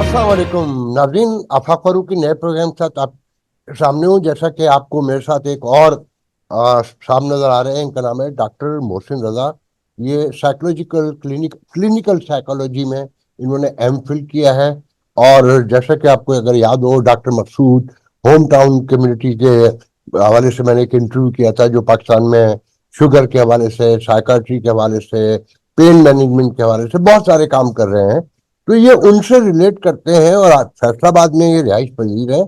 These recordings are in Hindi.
अस्सलाम वालेकुम नाज़रीन, आफाक फारूकी नए प्रोग्राम के साथ आप सामने हूँ। जैसा कि आपको मेरे साथ एक और साहब नजर आ रहे हैं, इनका नाम है डॉक्टर मोहसिन रजा। ये साइकोलॉजिकल क्लिनिकल साइकोलॉजी में इन्होंने एमफिल किया है। और जैसा कि आपको अगर याद हो, डॉक्टर मकसूद होम टाउन कम्युनिटी के हवाले से मैंने एक इंटरव्यू किया था, जो पाकिस्तान में शुगर के हवाले से, साइकाट्री के हवाले से, पेन मैनेजमेंट के हवाले से बहुत सारे काम कर रहे हैं। तो ये उनसे रिलेट करते हैं। और आज फैसलाबाद में ये रिहाइश पजीर है।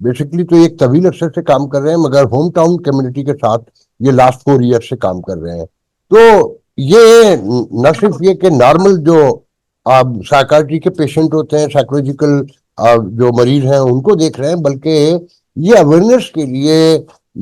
बेसिकली तो एक तवील अरसे से काम कर रहे हैं, मगर होम टाउन कम्युनिटी के साथ ये लास्ट 4 ईयर से काम कर रहे हैं। तो ये न सिर्फ ये कि नॉर्मल जो साइकाट्री के पेशेंट होते हैं, साइकोलॉजिकल जो मरीज हैं उनको देख रहे हैं, बल्कि ये अवेयरनेस के लिए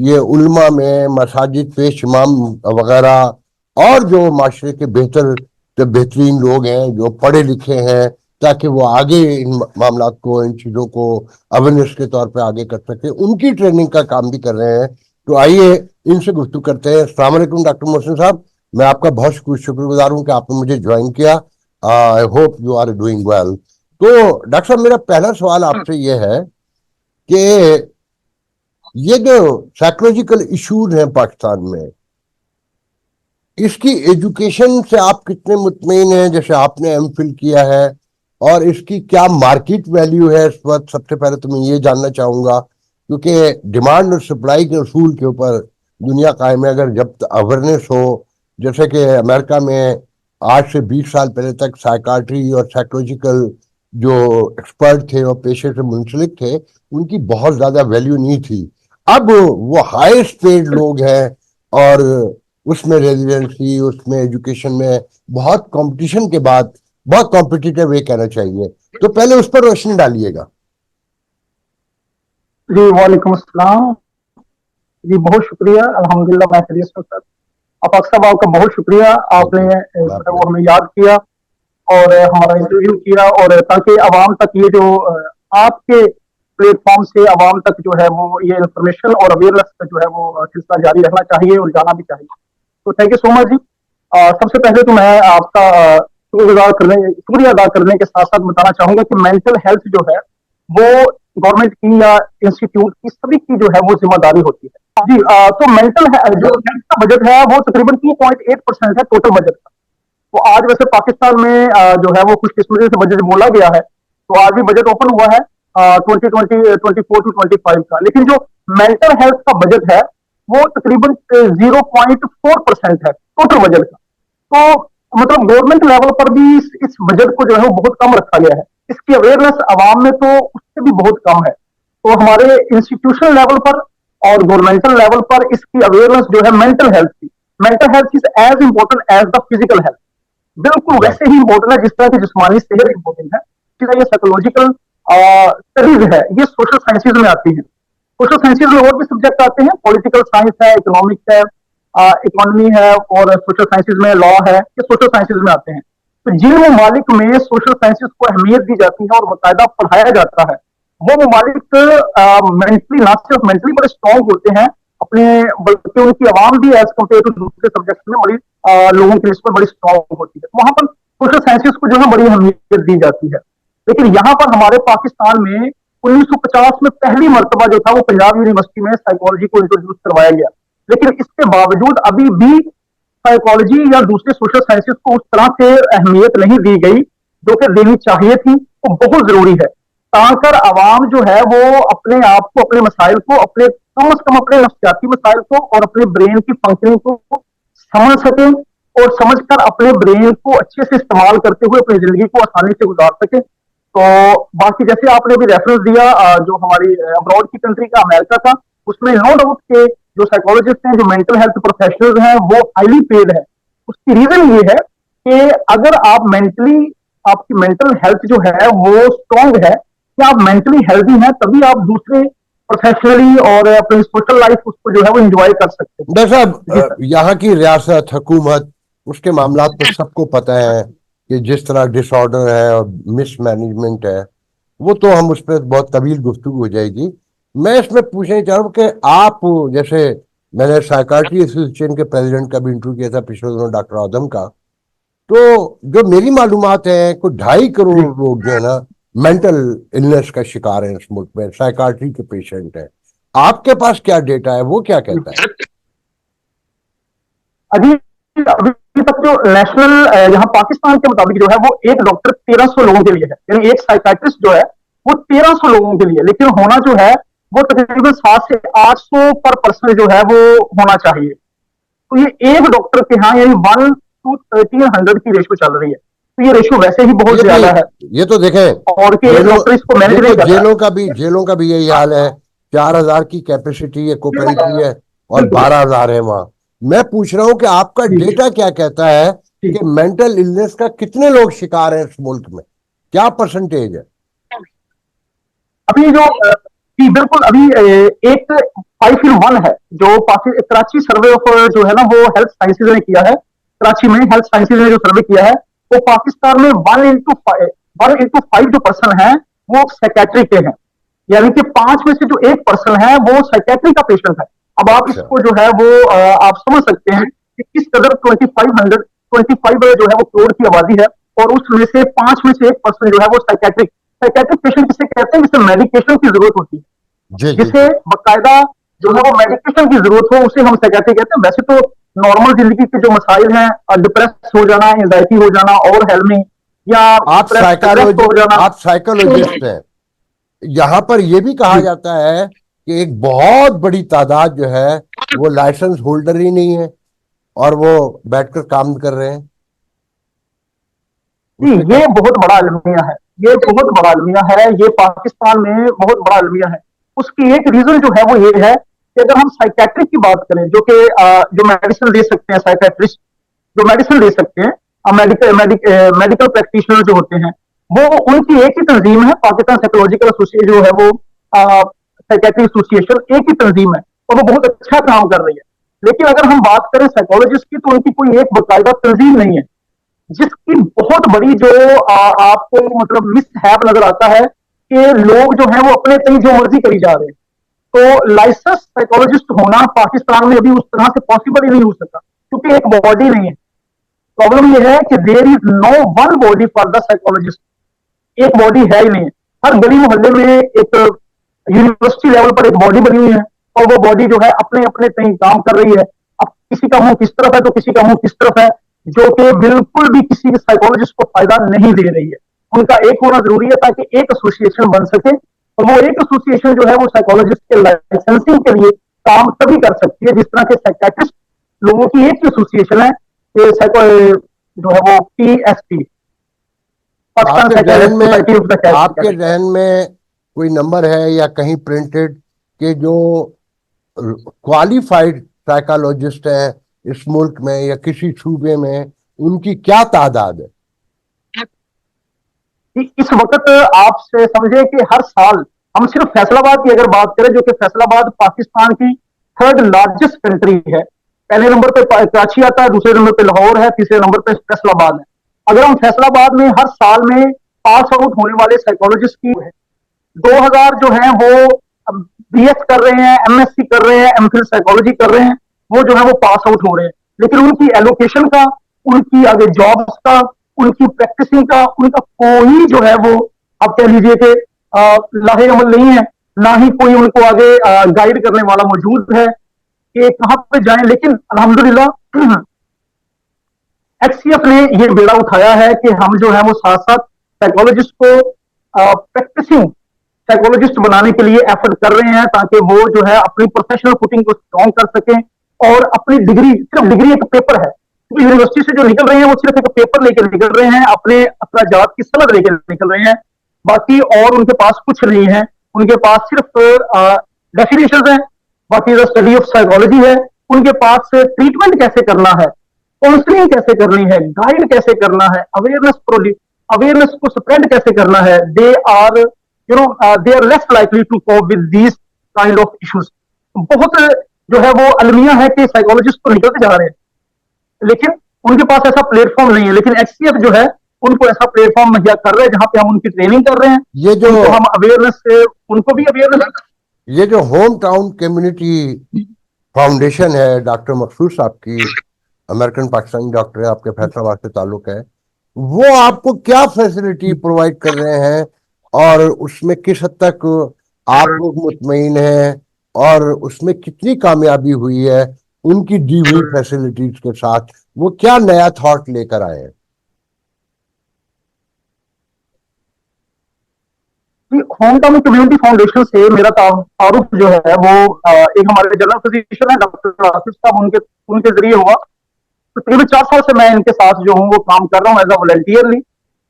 ये उल्मा में मसाजिद पेश इमाम वगैरह और जो माशरे के बेहतरीन लोग हैं जो पढ़े लिखे हैं, ताकि वो आगे इन मामलात को, इन चीज़ों को अवेयरनेस के तौर पे आगे कर सके, उनकी ट्रेनिंग का काम भी कर रहे हैं। तो आइए इनसे गुफ्तगू करते हैं। अस्सलाम वालेकुम डॉक्टर मोहसिन साहब, मैं आपका बहुत शुक्रगुजार हूँ कि आपने मुझे ज्वाइन किया। I hope you are doing well. तो डॉक्टर साहब, मेरा पहला सवाल आपसे ये है कि ये जो साइकोलॉजिकल इश्यूज हैं पाकिस्तान में, इसकी एजुकेशन से आप कितने मुतमईन हैं? जैसे आपने एमफिल किया है, और इसकी क्या मार्केट वैल्यू है इस वक्त? सबसे पहले तो मैं ये जानना चाहूंगा, क्योंकि डिमांड और सप्लाई के उसूल के ऊपर दुनिया कायम है। अगर जब अवेयरनेस हो, जैसे कि अमेरिका में आज से 20 साल पहले तक साइकाट्री और साइकोलॉजिकल जो एक्सपर्ट थे और पेशे से मुंसलिक थे, उनकी बहुत ज्यादा वैल्यू नहीं थी। अब वो हाईएस्ट पेड लोग हैं, और उसमें रेजिडेंसी, उसमें एजुकेशन में बहुत कंपटीशन के बाद बहुत कॉम्पिटिटिव वे कहना चाहिए। तो पहले उस पर रोशनी डालिएगा। जी वालेकुम अस्सलाम। जी बहुत शुक्रिया, अल्हम्दुलिल्लाह मैं खैरियत से हूँ सर। आफाक साहब आपका बहुत शुक्रिया, आपने जो है वो हमें याद किया और हमारा इंटरव्यू किया, और ताकि आवाम तक ये जो आपके प्लेटफॉर्म से आवाम तक जो है वो ये इंफॉर्मेशन और अवेयरनेस का जो है वो सिलसिला जारी रहना चाहिए और जाना भी चाहिए। तो थैंक यू सो मच जी। सबसे पहले तो मैं आपका शुक्रिया अदा करने के साथ साथ बताना चाहूंगा कि मेंटल हेल्थ जो है वो गवर्नमेंट की या इंस्टीट्यूट की सभी की जो है वो जिम्मेदारी होती है जी। तो मेंटल जो हेल्थ का बजट है वो तकरीबन 2.8% है टोटल बजट का। तो आज वैसे पाकिस्तान में जो है वो कुछ किस्मत से बजट बोला गया है, तो आज भी बजट ओपन हुआ है 2024 टू 25 का, लेकिन जो मेंटल हेल्थ का बजट है वो तकरीबन 0.4% है टोटल बजट का। तो मतलब गवर्नमेंट लेवल पर भी इस बजट को जो है वो बहुत कम रखा गया है। इसकी अवेयरनेस आवाम में तो उससे भी बहुत कम है। तो हमारे इंस्टीट्यूशनल लेवल पर और गवर्नमेंटल लेवल पर इसकी अवेयरनेस जो है mental health is as important as the physical health. बिल्कुल वैसे ही इंपॉर्टेंट है जिस तरह की जिस्मानी सेहत इंपॉर्टेंट है, इसी तरह ये साइकोलॉजिकल स्टडीज है, ये सोशल साइंसेज में आती है। सोशल साइंसेज में और भी सब्जेक्ट आते हैं, पॉलिटिकल साइंस है, इकोनॉमिक्स है, इकोनॉमी है, और सोशल साइंसिस में लॉ है, ये सोशल साइंसिस में आते हैं। तो जिन ममालिक में सोशल साइंसिस को अहमियत दी जाती है और बाकायदा पढ़ाया जाता है, वो ममालिक मेंटली, ना सिर्फ मेंटली बड़े स्ट्रॉन्ग होते हैं अपने, बल्कि उनकी आवाम भी एज कम्पेयर टू दूसरे सब्जेक्ट में बड़ी लोगों की लिस्ट में बड़ी स्ट्रॉन्ग होती है। वहां पर सोशल साइंसिस को जो है बड़ी अहमियत दी जाती है। लेकिन यहाँ पर हमारे पाकिस्तान में 1950 में पहली मरतबा जो था वो पंजाब यूनिवर्सिटी में साइकोलॉजी को इंट्रोड्यूस करवाया गया। लेकिन इसके बावजूद अभी भी साइकोलॉजी या दूसरे सोशल साइंसेस को उस तरह से अहमियत नहीं दी गई जो कि देनी चाहिए थी। वो बहुत जरूरी है ताकर आवाम जो है वो अपने आप को, अपने मसाइल को, अपने कम से कम अपने नफ्सियाती मसाइल को और अपने ब्रेन की फंक्शनिंग को समझ सके, और समझकर अपने ब्रेन को अच्छे से इस्तेमाल करते हुए अपनी जिंदगी को आसानी से गुजार सके। तो बाकी जैसे आपने भी रेफरेंस दिया जो हमारी अब्रॉड की कंट्री का, अमेरिका का, उसमें नो डाउट के जो साइकोलॉजिस्ट हैं, जो मेंटल हेल्थ प्रोफेशनल्स हैं, वो हाईली पेड है। उसकी रीजन ये है कि अगर आप मेंटली, आपकी मेंटल हेल्थ जो है वो स्ट्रांग है, कि आप मेंटली हेल्दी हैं, तभी आप दूसरे प्रोफेशनली और अपनी सोशल लाइफ उसको जो है वो एंजॉय कर सकते हैं। डॉक्टर साहब, यहाँ की रियासत हुकूमत, उसके मामला तो सबको पता है कि जिस तरह डिसऑर्डर है और मिसमैनेजमेंट है, वो तो हम उस पर बहुत तवील गुफ्तगू हो जाएगी। मैं इसमें पूछना चाह रहा हूँ कि आप, जैसे मैंने साइकाट्री एसोसिएशन के प्रेसिडेंट का भी इंटरव्यू किया था पिछले दिनों, डॉक्टर आदम का। तो जो मेरी मालूमात है, कुछ 2.5 करोड़ लोग जो है ना, मेंटल इलनेस का शिकार हैं इस मुल्क में, साइकाट्री के पेशेंट हैं, आपके पास क्या डेटा है, वो क्या कहता है? अभी अभी तक जो नेशनल यहाँ पाकिस्तान के मुताबिक जो है वो एक डॉक्टर 1300 लोगों के लिए है, यानी एक साइकाट्रिस्ट जो है वो 1300 लोगों के लिए, लेकिन होना जो है वो तकरीबन 7 से 800 पर पर्सन जो है वो होना चाहिए। तो ये एक डॉक्टर के यहाँ यानी 1 to 1300 की रेशो चल रही है, तो ये रेशो वैसे ही बहुत ज्यादा है। ये तो देखें, और कि एक डॉक्टर इसको मैनेज नहीं करता। जेलों का भी यही हाल है। 4000 की कैपेसिटी है कोपरी की है और 12,000 है वहां। मैं पूछ रहा हूं कि आपका डेटा क्या कहता है कि मेंटल इलनेस का कितने लोग शिकार हैं इस मुल्क में, क्या परसेंटेज है? अभी जो जी बिल्कुल, अभी एक 5 in 1 है जो कराची सर्वे ऑफ जो है ना वो हेल्थ साइंसेज ने किया है, कराची में हेल्थ साइंसेज ने जो सर्वे किया है वो पाकिस्तान में 1 into 5 जो पर्सन है वो साइकेट्री के हैं, यानी कि 5 में से जो एक पर्सन है वो साइकेट्री का पेशेंट है। अब आप इसको जो है वो आप समझ सकते हैं कि किस कदर 25 जो है वो करोड़ की आबादी है और उसमें से 5 में से एक पर्सन जो है वो साइकेट्रिक साइकेट्रिक पेशेंट किसे कहते हैं, जिसे मेडिकेशन की जरूरत होती है, जिसे बकायदा जो है वो मेडिकेशन की जरूरत हो उसे हम साइकेट्रिक कहते हैं। वैसे तो नॉर्मल जिंदगी के जो मसाइल हैं, डिप्रेस हो जाना, एंजाइटी हो जाना, ओवर हेल्मिंग या आप साइकोलॉजिस्ट हैं, यहाँ पर यह भी कहा जाता है कि एक बहुत बड़ी तादाद जो है वो लाइसेंस होल्डर ही नहीं है और वो बैठकर काम कर रहे हैं। जी ये बहुत बड़ा अलमिया है, ये बहुत बड़ा अलमिया है, ये पाकिस्तान में बहुत बड़ा अलमिया है। उसकी एक रीजन जो है वो ये है कि अगर हम साइकेट्रिक की बात करें जो कि जो मेडिसिन दे सकते हैं, साइकेट्रिस्ट जो मेडिसिन दे सकते हैं, मेडिकल प्रैक्टिशनर जो होते हैं, वो उनकी एक ही तंजीम है, पाकिस्तान साइकोलॉजिकल एसोसिएशन जो है वो साइकेट्रिक एसोसिएशन एक ही तंजीम है और वो बहुत अच्छा काम कर रही है। लेकिन अगर हम बात करें साइकोलॉजिस्ट की तो उनकी कोई एक बाकायदा तंजीम नहीं है, जिसकी बहुत बड़ी जो आपको मतलब मिस हैप नजर आता है कि लोग जो है वो अपने कहीं जो मर्जी करी जा रहे हैं। तो लाइसेंस साइकोलॉजिस्ट होना पाकिस्तान में अभी उस तरह से पॉसिबल ही नहीं हो सका क्योंकि एक बॉडी नहीं है। प्रॉब्लम यह है कि there is no one body for the psychologist, एक बॉडी है ही नहीं। हर गली मोहल्ले में एक यूनिवर्सिटी लेवल पर एक बॉडी बनी हुई है और वो बॉडी जो है अपने अपने कहीं काम कर रही है। अब किसी का मुंह किस तरफ है तो किसी का मुंह किस तरफ है, जो कि बिल्कुल भी किसी साइकोलॉजिस्ट को फायदा नहीं दे रही है। उनका एक होना जरूरी है ताकि एक एसोसिएशन बन सके और वो एक एसोसिएशन जो है वो साइकोलॉजिस्ट के लाइसेंसिंग के लिए काम तभी कर सकती है जिस तरह के साइकेट्रिस्ट लोगों की एक एसोसिएशन है, जो है वो PSP, आपके जहन में कोई नंबर है या कहीं प्रिंटेड कि जो क्वालिफाइड साइकोलॉजिस्ट है इस मुल्क में या किसी सूबे में, उनकी क्या तादाद है? इस वक्त आपसे समझे कि हर साल हम सिर्फ फैसलाबाद की अगर बात करें, जो कि फैसलाबाद पाकिस्तान की 3rd लार्जेस्ट कंट्री है, पहले नंबर पे कराची आता है, दूसरे नंबर पे लाहौर है, तीसरे नंबर पे फैसलाबाद है। अगर हम फैसलाबाद में हर साल में पास आउट होने वाले साइकोलॉजिस्ट की 2000 जो है वो BS कर रहे हैं, MSc कर रहे हैं, MPhil साइकोलॉजी कर रहे हैं, वो जो है वो पास आउट हो रहे हैं, लेकिन उनकी एलोकेशन का, उनकी आगे जॉब्स का, उनकी प्रैक्टिसिंग का, उनका कोई जो है वो आप कह लीजिए कि लाहे अमल नहीं है, ना ही कोई उनको आगे गाइड करने वाला मौजूद है कि कहां पे जाएं। लेकिन अल्हम्दुलिल्लाह HCF ने ये बेड़ा उठाया है कि हम जो है वो साथ साथ साइकोलॉजिस्ट को प्रैक्टिसिंग साइकोलॉजिस्ट बनाने के लिए एफर्ट कर रहे हैं ताकि वो जो है अपनी प्रोफेशनल फुटिंग को स्ट्रॉन्ग कर सकें और अपनी डिग्री, सिर्फ डिग्री एक पेपर है, यूनिवर्सिटी से जो निकल रहे हैं वो सिर्फ एक पेपर लेकर निकल रहे हैं, अपने अखराजात की सनद लेकर निकल रहे हैं, बाकी और उनके पास कुछ नहीं है। उनके पास सिर्फ डेफिनेशन है, बाकी द स्टडी ऑफ साइकोलॉजी है, उनके पास ट्रीटमेंट कैसे करना है, काउंसलिंग कैसे करनी है, गाइड कैसे करना है, अवेयरनेस को स्प्रेड कैसे करना है। They are they are less likely to cope with these kind of issues. बहुत जो है वो अलमिया है कि साइकोलॉजिस्ट तो निकलते जा रहे हैं लेकिन उनके पास ऐसा प्लेटफॉर्म नहीं है, लेकिन HCF जो है उनको ऐसा प्लेटफॉर्म मुहैया कर रहे हैं जहां पे हम उनकी ट्रेनिंग कर रहे हैं, ये जो हम अवेयरनेस से उनको भी अवेयरनेस। ये जो होम टाउन कम्युनिटी फाउंडेशन है डॉक्टर मकसूद साहब की, अमेरिकन पाकिस्तानी डॉक्टर है, आपके फैसलाबाद से ताल्लुक है, वो आपको क्या फैसिलिटी प्रोवाइड कर रहे हैं और उसमें किस हद तक आप लोग मुतमईन हैं और उसमें कितनी कामयाबी हुई है उनकी दी हुई फैसिलिटीज के साथ, वो क्या नया थॉट लेकर आए हैं? होम टाउन कम्युनिटी फाउंडेशन से मेरा तारुफ जो है वो एक हमारे जनरल फिजिशियन है डॉक्टर आसिफ साहब, उनके उनके जरिए हुआ। तो तकरीबन 4 साल से मैं इनके साथ जो हूँ वो काम कर रहा हूँ एज अ वॉलंटियरली।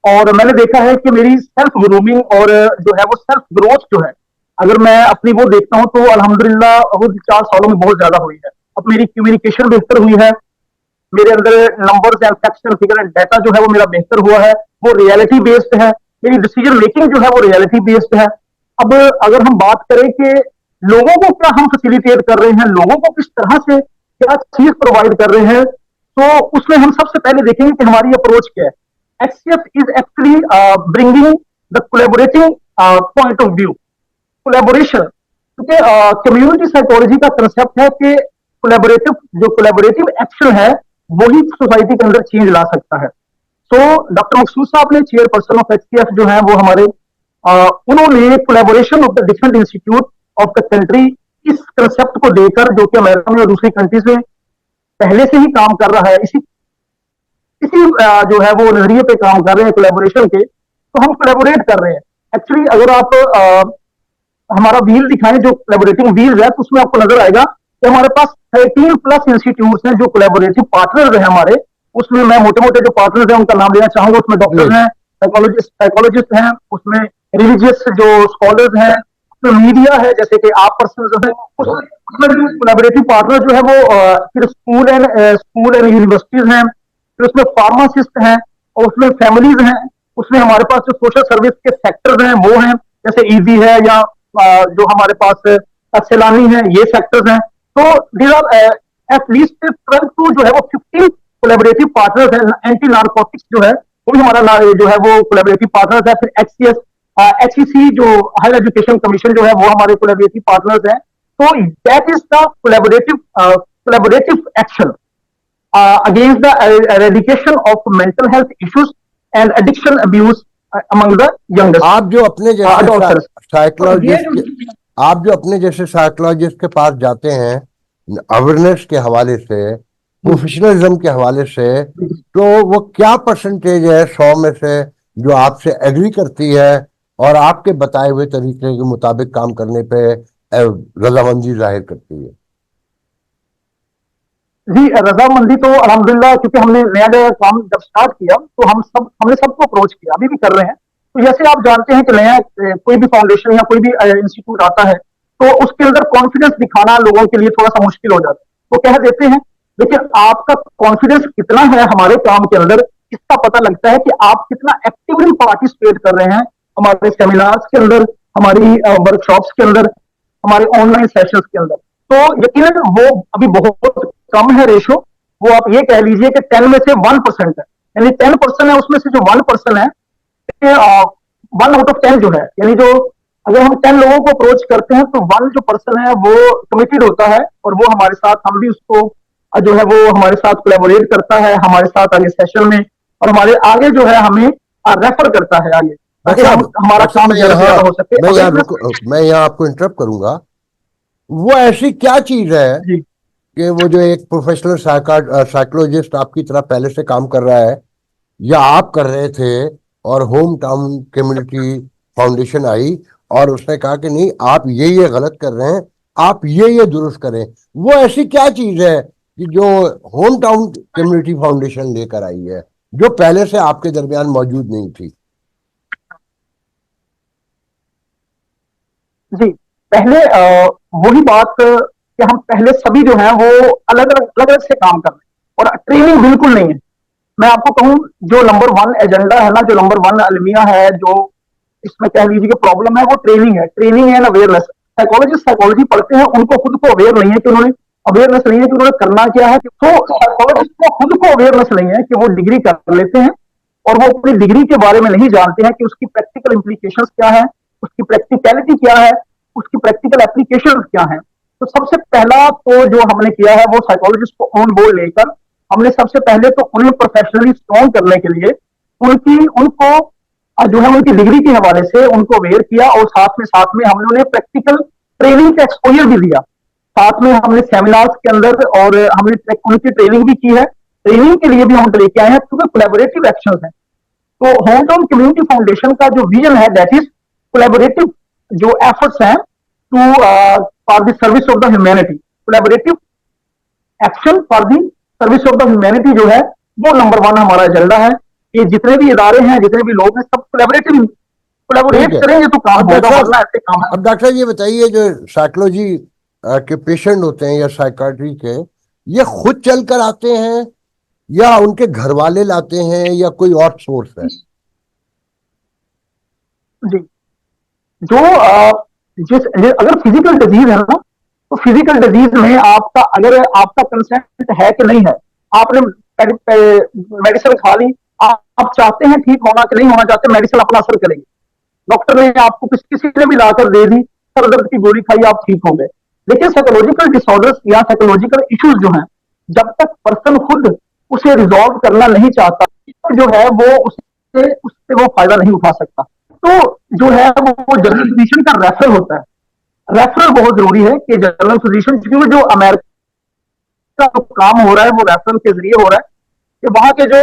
और मैंने देखा है कि मेरी सेल्फ ग्रूमिंग और जो है वो सेल्फ ग्रोथ जो है, अगर मैं अपनी वो देखता हूँ तो अल्हम्दुलिल्लाह वो 4 सालों में बहुत ज्यादा हुई है। अब मेरी कम्युनिकेशन बेहतर हुई है, मेरे अंदर numbers and facts and figure and data जो है वो मेरा बेहतर हुआ है, वो रियलिटी बेस्ड है। मेरी डिसीजन मेकिंग जो है वो रियलिटी बेस्ड है। अब अगर हम बात करें कि लोगों को क्या हम फैसिलिटेट कर रहे हैं, लोगों को किस तरह से क्या चीज प्रोवाइड कर रहे हैं, तो उसमें हम सबसे पहले देखेंगे कि हमारी अप्रोच क्या है। XF is actually bringing the collaborating point of view, collaboration. क्योंकि कम्युनिटी साइकोलॉजी का कंसेप्ट है कि कोलैबोरेटिव एक्शन है वही सोसाइटी के अंदर चेंज ला सकता है। तो डॉक्टर मकसूद साहब ने, चेयरपर्सन ऑफ एचसीएफ जो है वो हमारे, उन्होंने collaboration of the different institute of the country, इस कंसेप्ट को देकर, जो कि अमेरिका में और दूसरी कंट्रीज में पहले से ही काम कर रहा है, इसी इसी जो है वो नजरिए पे काम कर रहे हैं कोलैबोरेशन के, तो हम कोलैबोरेट कर रहे हैं। एक्चुअली अगर आप हमारा व्हील दिखाएं जो कोलैबोरेटिव व्हील है, तो उसमें आपको नजर आएगा कि हमारे पास 13+ इंस्टीट्यूट हैं जो कोलैबोरेटिव पार्टनर है हमारे। उसमें मैं मोटे मोटे जो पार्टनर हैं उनका नाम लेना चाहूंगा। उसमें डॉक्टर हैं, साइकोलॉजिस्ट हैं, उसमें रिलीजियस जो स्कॉलर्स हैं, उसमें मीडिया है जैसे कि आप पर्सन है, उसमें कोलैबोरेटिव पार्टनर जो है वो फिर स्कूल एंड यूनिवर्सिटीज हैं, फिर उसमें फार्मासिस्ट हैं, और उसमें फैमिलीज हैं, उसमें हमारे पास जो सोशल सर्विस के सेक्टर्स हैं वो हैं, जैसे ईजी है या जो हमारे पास सैलानी है, ये सेक्टर्स हैं। तो दीज आर एटलीस्ट 12 टू जो है वो 15 कोलैबोरेटिव पार्टनर्स हैं। एंटी नारकोटिक्स जो है वो भी हमारा जो है वो कोलैबोरेटिव पार्टनर्स है। फिर एचसीएस एचईसी जो हायर एजुकेशन कमीशन जो है वो हमारे कोलैबोरेटिव पार्टनर्स हैं। तो that is the collaborative action against the eradication of mental health issues and addiction abuse among the youngest आप जो अपने जैसे adolescents। साइकोलॉजिस्ट आप जो अपने जैसे साइकोलॉजिस्ट के पास जाते हैं अवेयरनेस के हवाले से, प्रोफेशनलिज्म के हवाले से, तो वो क्या परसेंटेज है 100 में से जो आपसे एग्री करती है और आपके बताए हुए तरीके के मुताबिक काम करने पे रजामंदी जाहिर करती है? जी, रजामंदी तो अल्हम्दुलिल्लाह, क्योंकि हमने नया नया काम जब स्टार्ट किया तो हमने सबको अप्रोच किया, अभी भी कर रहे हैं। तो जैसे आप जानते हैं कि नया कोई भी फाउंडेशन या कोई भी इंस्टीट्यूट आता है तो उसके अंदर कॉन्फिडेंस दिखाना लोगों के लिए थोड़ा सा मुश्किल हो जाता है। तो कह देते हैं, लेकिन आपका कॉन्फिडेंस कितना है हमारे काम के अंदर, इसका पता लगता है कि आप कितना एक्टिवली पार्टिसिपेट कर रहे हैं हमारे सेमिनार्स के अंदर, हमारी वर्कशॉप्स के अंदर, हमारे ऑनलाइन सेशंस के अंदर। तो यकीनन वो अभी बहुत कम है रेशो। वो आप ये कह लीजिए कि 10 में से 1% है, यानी 10% है, उसमें से जो 1% है, 1 आउट ऑफ 10 जो है, यानी जो अगर हम 10 लोगों को अप्रोच करते हैं तो 1 जो पर्सन है वो कमिटेड होता है और वो हमारे साथ, हम भी उसको जो है वो हमारे साथ कोलैबोरेट करता है हमारे साथ आगे सेशन में, और हमारे आगे जो है हमें रेफर करता है आगे, ताकि हमारा काम ज्यादा हो सके। मैं यहाँ आपको इंटरप्ट करूंगा। वो ऐसी क्या चीज है कि वो जो एक प्रोफेशनल साइकोलॉजिस्ट आपकी तरह पहले से काम कर रहा है या आप कर रहे थे और home town community foundation I और उसने कहा कि नहीं आप ये गलत कर रहे हैं, आप ये दुरुस्त करें, वो ऐसी क्या चीज है कि जो होम टाउन कम्युनिटी फाउंडेशन लेकर आई है जो पहले से आपके दरमियान मौजूद नहीं थी? जी, पहले वही बात कि हम पहले सभी जो है वो अलग अलग से काम कर रहे हैं और ट्रेनिंग बिल्कुल नहीं है। मैं आपको कहूं, जो नंबर 1 एजेंडा है ना, जो नंबर 1 अलमिया है, जो इसमें कह लीजिए कि प्रॉब्लम है, वो ट्रेनिंग है। ट्रेनिंग है अवेयरनेस। साइकोलॉजिस्ट साइकोलॉजी पढ़ते हैं, उनको खुद को अवेयर नहीं है कि उन्होंने अवेयरनेस नहीं है कि उन्होंने करना क्या है। तो साइकोलॉजिस्ट को खुद को अवेयरनेस नहीं है कि वो डिग्री कर लेते हैं और वो अपनी डिग्री के बारे में नहीं जानते हैं कि उसकी प्रैक्टिकल इंप्लीकेशंस क्या है, उसकी प्रैक्टिकलिटी क्या है, उसकी प्रैक्टिकल एप्लीकेशन क्या है। तो सबसे पहला तो जो हमने किया है वो साइकोलॉजिस्ट को ऑन बोर्ड लेकर हमने सबसे पहले तो उन्हें प्रोफेशनली स्ट्रॉन्ग करने के लिए उनको जो है उनकी डिग्री के हवाले से उनको अवेयर किया, और साथ में हमने उन्हें प्रैक्टिकल ट्रेनिंग का एक्सपोजर भी दिया। साथ में हमने सेमिनार्स के अंदर और हमने उनकी ट्रेनिंग भी की है। ट्रेनिंग के लिए भी हम लेके आए हैं, क्योंकि कोलैबोरेटिव एक्शन है। तो होम टाउन कम्युनिटी फाउंडेशन का जो विजन है दैट इज कोलैबोरेटिव जो एफर्ट्स हैं to for the service of the humanity. Collaborative action for the service of the humanity जो है वो नंबर 1 हमारा एजेंडा है। कि जितने भी इदारे हैं, जितने भी लोग हैं, सब ठीक कोलैबोरेट है। करेंगे तो काम अब होगा, डॉक्टर वरना ऐसे काम है। अब डॉक्टर साहब ये बताइए, जो साइकोलॉजी के पेशेंट होते हैं या साइकाट्री के, ये खुद चल कर आते हैं या उनके घर वाले लाते हैं या कोई और सोर्स है? जी, जो अगर फिजिकल डिजीज है ना, तो फिजिकल डिजीज में आपका अगर आपका कंसेंट है कि नहीं है, आपने मेडिसिन खा ली, आप चाहते हैं ठीक होना कि नहीं होना चाहते, मेडिसिन अपना असर करेगी। डॉक्टर ने आपको किसी ने भी लाकर दे दी, सर दर्द की गोली खाई, आप ठीक हो गए। लेकिन साइकोलॉजिकल डिसऑर्डर्स या साइकोलॉजिकल इश्यूज जो हैं, जब तक पर्सन खुद उसे रिजॉल्व करना नहीं चाहता, तो जो है वो उससे वो फायदा नहीं उठा सकता। तो जो है वो जनरल फिजिशियन का रेफरल होता है। रेफरल बहुत जरूरी है कि जनरल फिजिशियन, क्योंकि जो अमेरिका का जो काम हो रहा है वो रेफरल के जरिए हो रहा है, कि वहां के जो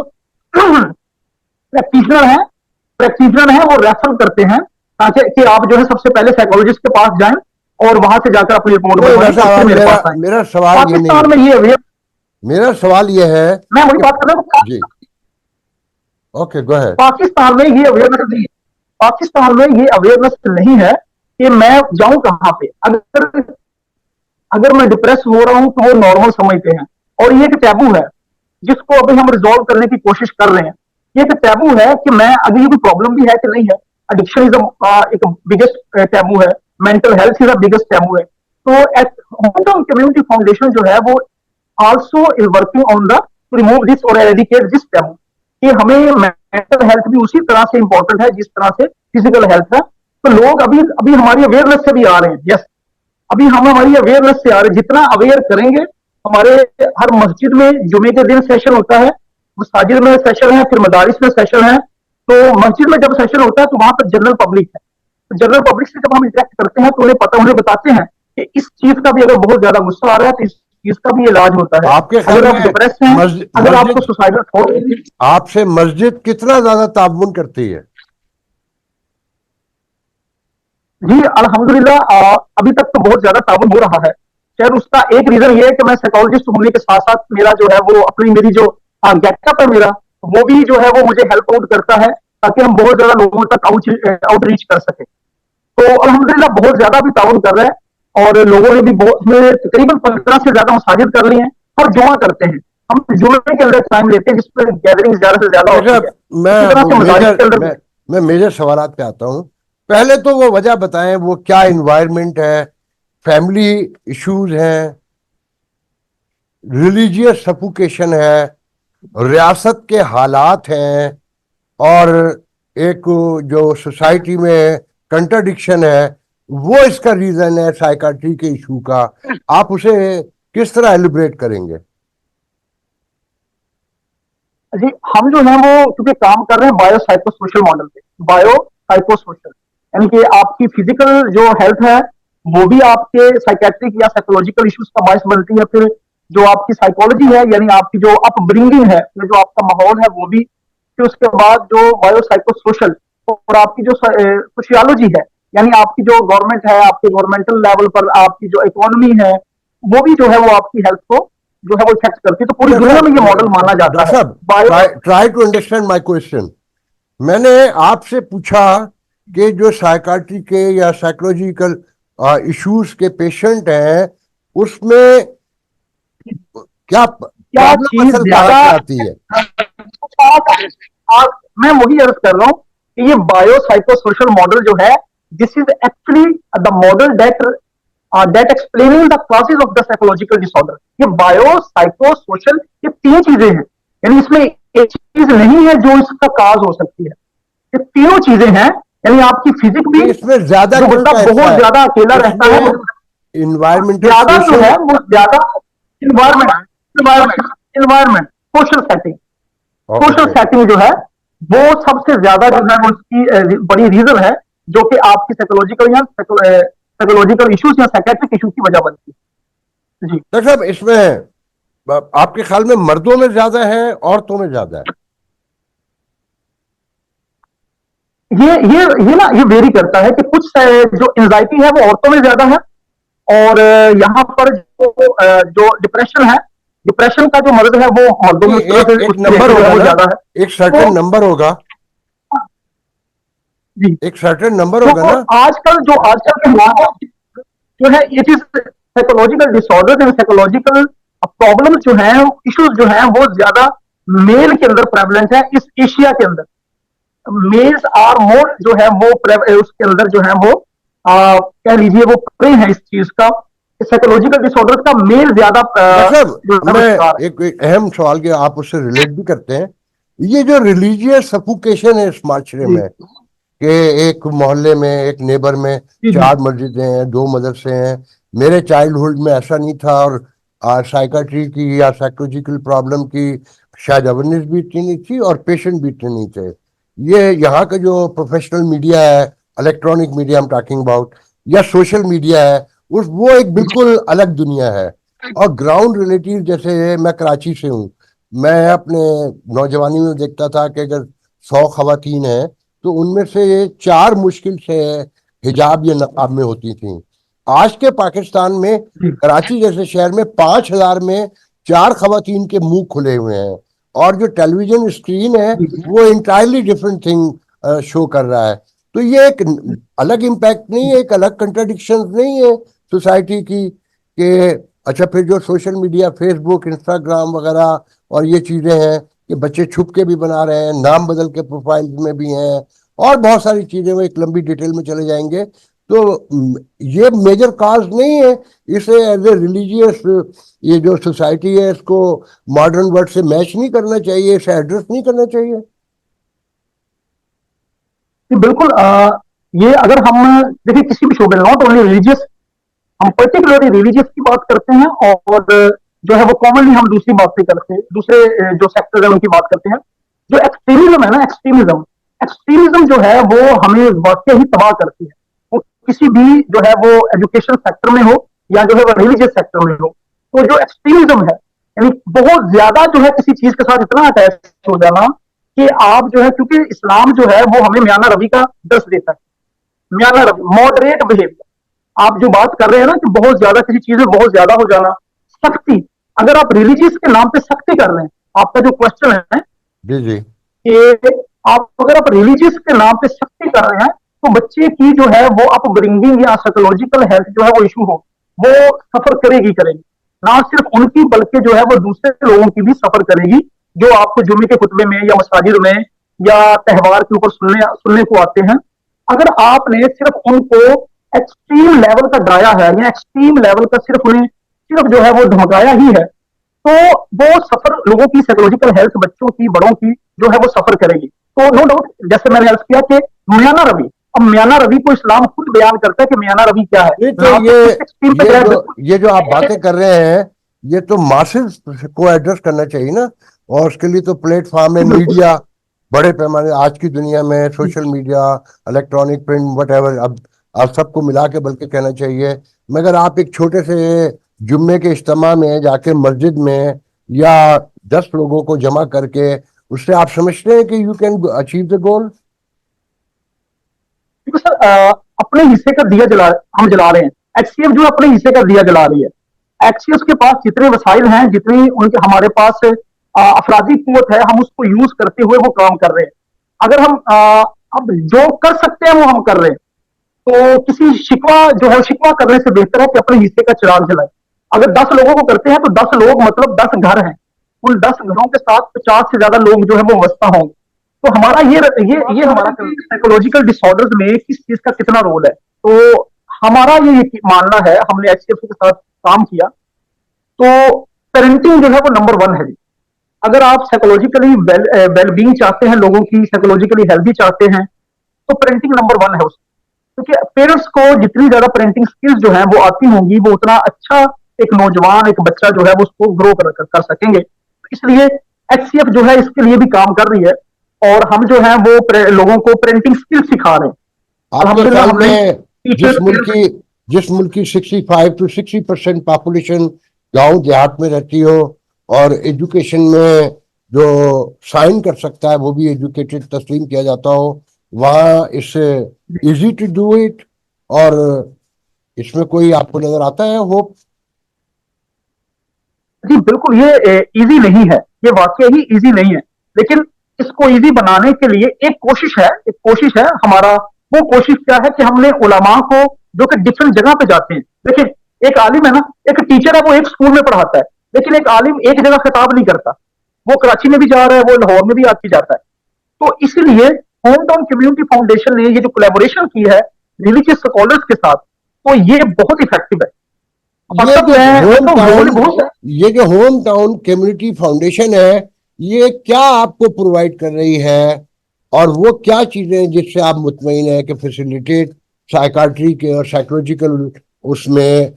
प्रैक्टिशनर है वो रेफर करते हैं, ताकि कि आप जो है सबसे पहले साइकोलॉजिस्ट के पास जाएं और वहां से जाकर अपनी रिपोर्ट नहीं बनवाएं, वैसा, फिर मेरे मेरा पास आए। मेरा सवाल ये नहीं पाकिस्तान है। में ये अवेयर, मेरा सवाल ये है मैं वही कि बात कर रहा हूँ, जी, ओके गो अहेड। पाकिस्तान में ये अवेयरनेस नहीं है। पाकिस्तान में ये अवेयरनेस नहीं है कि मैं जाऊं कहां पे। अगर अगर मैं डिप्रेस हो रहा हूं तो वो नॉर्मल समझते हैं, और ये एक टैबू है जिसको अभी हम रिजॉल्व करने की कोशिश कर रहे हैं। ये एक टैबू है कि मैं अगर ये कोई प्रॉब्लम भी है कि नहीं है। एडिक्शन इज एक बिगेस्ट टैबू है, mental health is a biggest taboo है। तो एट होम कम्युनिटी फाउंडेशन जो है वो also is working on the two remove this और एरेडिकेट दिस टैबू, कि हमें मेंटल हेल्थ भी उसी तरह से इंपॉर्टेंट है जिस तरह से फिजिकल हेल्थ है। तो लोग अभी अभी हमारी अवेयरनेस से भी आ रहे हैं। यस, अभी हम हमारी अवेयरनेस से आ रहे हैं, जितना अवेयर करेंगे। हमारे हर मस्जिद में जुमे के दिन सेशन होता है, मसाजिद में सेशन है, फिर मदारिस में सेशन है। तो मस्जिद में जब सेशन होता है तो वहां पर जनरल पब्लिक है। तो जनरल पब्लिक से जब हम इंटरेक्ट करते हैं तो उन्हें बताते हैं कि इस चीज का भी अगर बहुत ज्यादा गुस्सा आ रहा है तो इस चीज का भी इलाज होता है। आपके ख्याल अगर आप में डिप्रेस हैं, अगर आपको मस्जिद सुसाइडल थॉट, आपसे मस्जिद कितना ज्यादा ताउन करती है? जी अल्हम्दुलिल्लाह, अभी तक तो बहुत ज्यादा ताउन हो रहा है। शायद उसका एक रीजन ये है कि मैं साइकोलॉजिस्ट होने के साथ साथ मेरा जो है वो मेरी जो गेटअप है मेरा, वो भी जो है वो मुझे हेल्प आउट करता है, ताकि हम बहुत ज्यादा लोगों तक आउटरीच कर सके। तो अल्हम्दुलिल्लाह बहुत ज्यादा भी ताउन कर रहे हैं, और लोगों ने भी तकरीबन 15 से ज्यादा मसाजिद कर ली हैं और जुमा करते हैं। हम जुमे के अंदर टाइम लेते हैं जिसपे गैदरिंग ज्यादा से ज्यादा होती है। इसी तरह से मसाजिद के अंदर मैं मेजर सवालात पे आता हूँ। पहले तो वो वजह बताएं, वो क्या इन्वायरमेंट है, फैमिली इश्यूज हैं, रिलीजियस सफोकेशन है, रियासत के हालात हैं, और एक जो सोसाइटी में कंट्राडिक्शन है, वो इसका रीजन है साइकाट्री के इशू का। आप उसे किस तरह एलिब्रेट करेंगे? जी, हम जो है वो क्योंकि काम कर रहे हैं बायो साइको सोशल मॉडल पे। बायो साइको सोशल यानी कि आपकी फिजिकल जो हेल्थ है वो भी आपके साइकेट्रिक या साइकोलॉजिकल इश्यूज का बायस बनती है। फिर जो आपकी साइकोलॉजी है, यानी आपकी जो अपब्रिंगिंग है, जो आपका माहौल है वो भी। फिर उसके बाद जो बायो साइको सोशल और आपकी जो सोशियोलॉजी है, यानी आपकी जो गवर्नमेंट है, आपके गवर्नमेंटल लेवल पर आपकी जो इकोनॉमी है, वो भी जो है वो आपकी हेल्थ को जो है वो इफेक्ट करती है। तो पूरी दुनिया में ये मॉडल माना जाता डॉक्टर है। साहब, try to understand my question. मैंने आपसे पूछा कि जो साइकाट्री के या साइकोलॉजिकल इश्यूज के पेशेंट हैं, उसमें क्या क्या प्रॉब्लम चीज असल कहाँ ज्यादा से आती है? आज मैं वही अर्ज कर रहा हूँ कि ये बायो साइको सोशल मॉडल जो है, this is actually the model that explaining the classes of the psychological disorder. ये बायो साइको सोशल ये 3 चीजें हैं, यानी इसमें एक चीज नहीं है जो इसका काज हो सकती है। ये तीनों चीजें हैं, यानी आपकी फिजिक भी, इसमें ज्यादा जो बंदा बहुत ज्यादा अकेला रहता है, इन्वायरमेंटल ज्यादा जो है वो ज्यादा environment environment environment social setting जो है वो सबसे ज्यादा जो है वो उसकी बड़ी रीजन है, जो कि आपकी साइकोलॉजिकल या साइकोलॉजिकल इश्यूज या साइकेट्रिक इश्यूज की वजह बनती है जी। डॉक्टर साहब, इसमें आपके ख्याल में मर्दों में ज्यादा है, औरतों में ज्यादा है? ये ना ये वेरी करता है कि कुछ जो एंजाइटी है वो औरतों में ज्यादा है, और यहाँ पर जो डिप्रेशन है, डिप्रेशन का जो मर्ज है वो मर्दों में नहीं, उस तरह से एक उसकी नंबर रेटिंग जो है होगा वो ना, ज्यादा है। एक तो सर्टेन नंबर होगा, जी, एक सर्टेन नंबर होगा तो ना। आजकल के जो है it is psychological disorder and psychological problem जो है, इश्यूज जो है वो ज्यादा मेल के अंदर प्रेवलेंट है इस एशिया के अंदर। मेल्स आर मोर जो है वो उसके अंदर जो है वो कह लीजिए वो प्रे है इस चीज का, साइकोलॉजिकल डिसऑर्डर का मेल ज्यादा डॉक्टर जो साहब, है वो मैं शिकार है। एक अहम सवाल के आप उससे रिलेट भी करते हैं। ये जो रिलीजियस सफोकेशन है इस माशरे जी में, कि एक मोहल्ले में, एक नेबर में जी जी 4 मस्जिदें हैं, 2 मदरसे हैं। मेरे चाइल्डहुड में ऐसा नहीं था, और साइकाट्री की या साइकोलॉजिकल प्रॉब्लम की शायद अवेयरनेस भी इतनी नहीं थी और पेशेंट भी इतने नहीं थे। ये यहाँ का जो प्रोफेशनल मीडिया है, इलेक्ट्रॉनिक मीडिया हम टॉकिंग अबाउट, या सोशल मीडिया है, उस वो एक बिल्कुल अलग दुनिया है। और ग्राउंड रिलेटिव, जैसे मैं कराची से हूँ, मैं अपने नौजवानी में देखता था कि अगर 100 खवातीन हैं तो उनमें से 4 मुश्किल से हिजाब या नकाब में होती थी। आज के पाकिस्तान में, जी कराची जैसे शहर में 5,000 में 4 खवातीन के मुंह खुले हुए हैं। और जो टेलीविजन स्क्रीन है जी वो इंटायरली डिफरेंट थिंग शो कर रहा है। तो ये एक अलग इम्पैक्ट नहीं है, एक अलग कंट्राडिक्शन नहीं है सोसाइटी की, कि अच्छा फिर जो सोशल मीडिया, फेसबुक, इंस्टाग्राम वगैरह और ये चीजें हैं कि बच्चे छुप के भी बना रहे हैं, नाम बदल के प्रोफाइल में भी हैं, और बहुत सारी चीजें, वो एक लंबी डिटेल में चले जाएंगे। तो ये मेजर काज नहीं है। इसे एज ए रिलीजियस, ये जो सोसाइटी है इसको मॉडर्न वर्ल्ड से मैच नहीं करना चाहिए, इसे एड्रेस नहीं करना चाहिए। जी, बिल्कुल ये अगर हम देखिए किसी भी शोबे, नॉट ओनली रिलीजियस, हम पर्टिकुलरली रिलीजियस की बात करते हैं, और जो है वो कॉमनली हम दूसरी बात भी करते हैं, दूसरे जो सेक्टर है उनकी बात करते हैं। जो एक्सट्रीमिज्म है ना, एक्सट्रीमिज्म एक्सट्रीमिज्म जो है वो हमें वाकई ही तबाह करती है। वो किसी भी जो है वो एजुकेशन सेक्टर में हो या जो है वो रिलीजियस सेक्टर में हो, तो जो एक्सट्रीमिज्म है, यानी बहुत ज्यादा जो है किसी चीज के साथ इतना अटैच हो जाना कि आप जो है, क्योंकि इस्लाम जो है वो हमें म्याना रवि का दर्श देता है, म्याना रवि, मॉडरेट बिहेवियर। आप जो बात कर रहे हैं ना कि बहुत ज्यादा किसी चीज में बहुत ज्यादा हो जाना, सख्ती, अगर आप रिलीजियस के नाम पे सख्ती कर रहे हैं, आपका जो क्वेश्चन है जी जी। कि आप अगर आप रिलीजियस के नाम पे सख्ती कर रहे हैं, तो बच्चे की जो है वो अपब्रिंगिंग या साइकोलॉजिकल हेल्थ जो है वो इशू हो, वो सफर करेगी करेगी। ना सिर्फ उनकी बल्कि जो है वो दूसरे लोगों की भी सफर करेगी, जो आपको जुम्मे के खुतबे में या मसाजिद में या त्यौहार के ऊपर सुनने सुनने को आते हैं। अगर आपने सिर्फ उनको एक्सट्रीम लेवल का डराया है या एक्सट्रीम लेवल का सिर्फ उन्हें सिर्फ जो है वो धमकाया ही है, तो वो सफर लोगों की साइकोलॉजिकल हेल्थ, बच्चों की, बड़ों की जो है वो सफर करेगी। तो नो डाउट, जैसे मैंने अर्ज किया कि म्याना रवि, अब म्याना रवि को इस्लाम खुद बयान करता है कि म्याना रवि क्या है, नहीं तो ना तो इस एक्सट्रीम पे ये गया जो बिल्कुल। ये जो आप बातें कर रहे हैं, ये तो मासेस को एड्रेस करना चाहिए ना। और उसके लिए तो प्लेटफॉर्म है, बिल्कुल मीडिया, बड़े पैमाने आज की दुनिया में social media, electronic print, what, अब आप सबको मिला के बल्कि कहना चाहिए। मगर आप एक छोटे से जुम्मे के इज्तिमा में जाके मस्जिद में, या 10 लोगों को जमा करके, उससे आप समझते हैं कि you can achieve the goal? क्योंकि सर अपने हिस्से का दिया जला हम जला रहे हैं, एचसीएफ जो अपने हिस्से का दिया जला रही है। एचसीएफ के पास जितने वसाइल हैं, जितनी उनके हमारे पास अफराधी कुत है, हम उसको यूज करते हुए वो काम कर रहे हैं। अगर हम अब जो कर सकते हैं वो हम कर रहे हैं, तो किसी शिकवा जो है शिकवा करने से बेहतर है कि अपने हिस्से का चिराग जलाए। अगर 10 लोगों को करते हैं तो 10 लोग मतलब 10 घर हैं, उन 10 घरों के साथ 50 से ज्यादा लोग जो है वो वस्ता होंगे। तो हमारा ये हमारा साइकोलॉजिकल डिसऑर्डर्स में किस चीज का कितना रोल है। तो हमारा ये मानना है, हमने एचसीएफ के साथ काम किया, तो पेरेंटिंग जो है वो नंबर 1 है जी। अगर आप साइकोलॉजिकली वेलबींग चाहते हैं, लोगों की साइकोलॉजिकली हेल्दी चाहते हैं, तो पेरेंटिंग नंबर 1 है उसमें। क्योंकि पेरेंट्स को जितनी ज्यादा पेरेंटिंग स्किल्स जो है वो आती होंगी, वो उतना अच्छा एक नौजवान, एक बच्चा जो है वो उसको ग्रो कर सकेंगे। इसलिए एचसीएफ जो है इसके लिए भी काम कर रही है। और हम जो है वो लोगों को प्रिंटिंग स्किल सिखा रहे हैं। आपके अल्हम्दुलिल्लाह ख्याल हमने में टीचर्स जिस मुल्क की 65 to 60% पॉपुलेशन गांव देहात में रहती हो और एजुकेशन में जो साइन कर सकता है वो भी एजुकेटेड तस्लीम किया जाता हो, वहाँ इससे इजी टू डू इट, और इसमें कोई आपको नजर आता है होप? जी बिल्कुल, ये इजी नहीं है, ये वाकई ही इजी नहीं है, लेकिन इसको इजी बनाने के लिए एक कोशिश है हमारा। वो कोशिश क्या है कि हमने उलमा को, जो कि डिफरेंट जगह पे जाते हैं, देखिए एक आलिम है ना, एक टीचर है, वो एक स्कूल में पढ़ाता है, लेकिन एक आलिम एक जगह खिताब नहीं करता। वो कराची में भी जा रहा है, वो लाहौर में भी आके जाता है। तो इसलिए होम टाउन कम्युनिटी फाउंडेशन ने ये जो कोलेबोरेशन की है रिलीजियस स्कॉलर्स के साथ, तो ये बहुत इफेक्टिव है। ये मतलब जो मैं होम मतलब लोगों ने टाउन बहुत ये जो होम टाउन कम्युनिटी फाउंडेशन है, ये क्या आपको प्रोवाइड कर रही है, और वो क्या चीजें हैं जिससे आप मुतमईन है कि फैसिलिटेट साइकाट्री के और साइकोलॉजिकल उसमें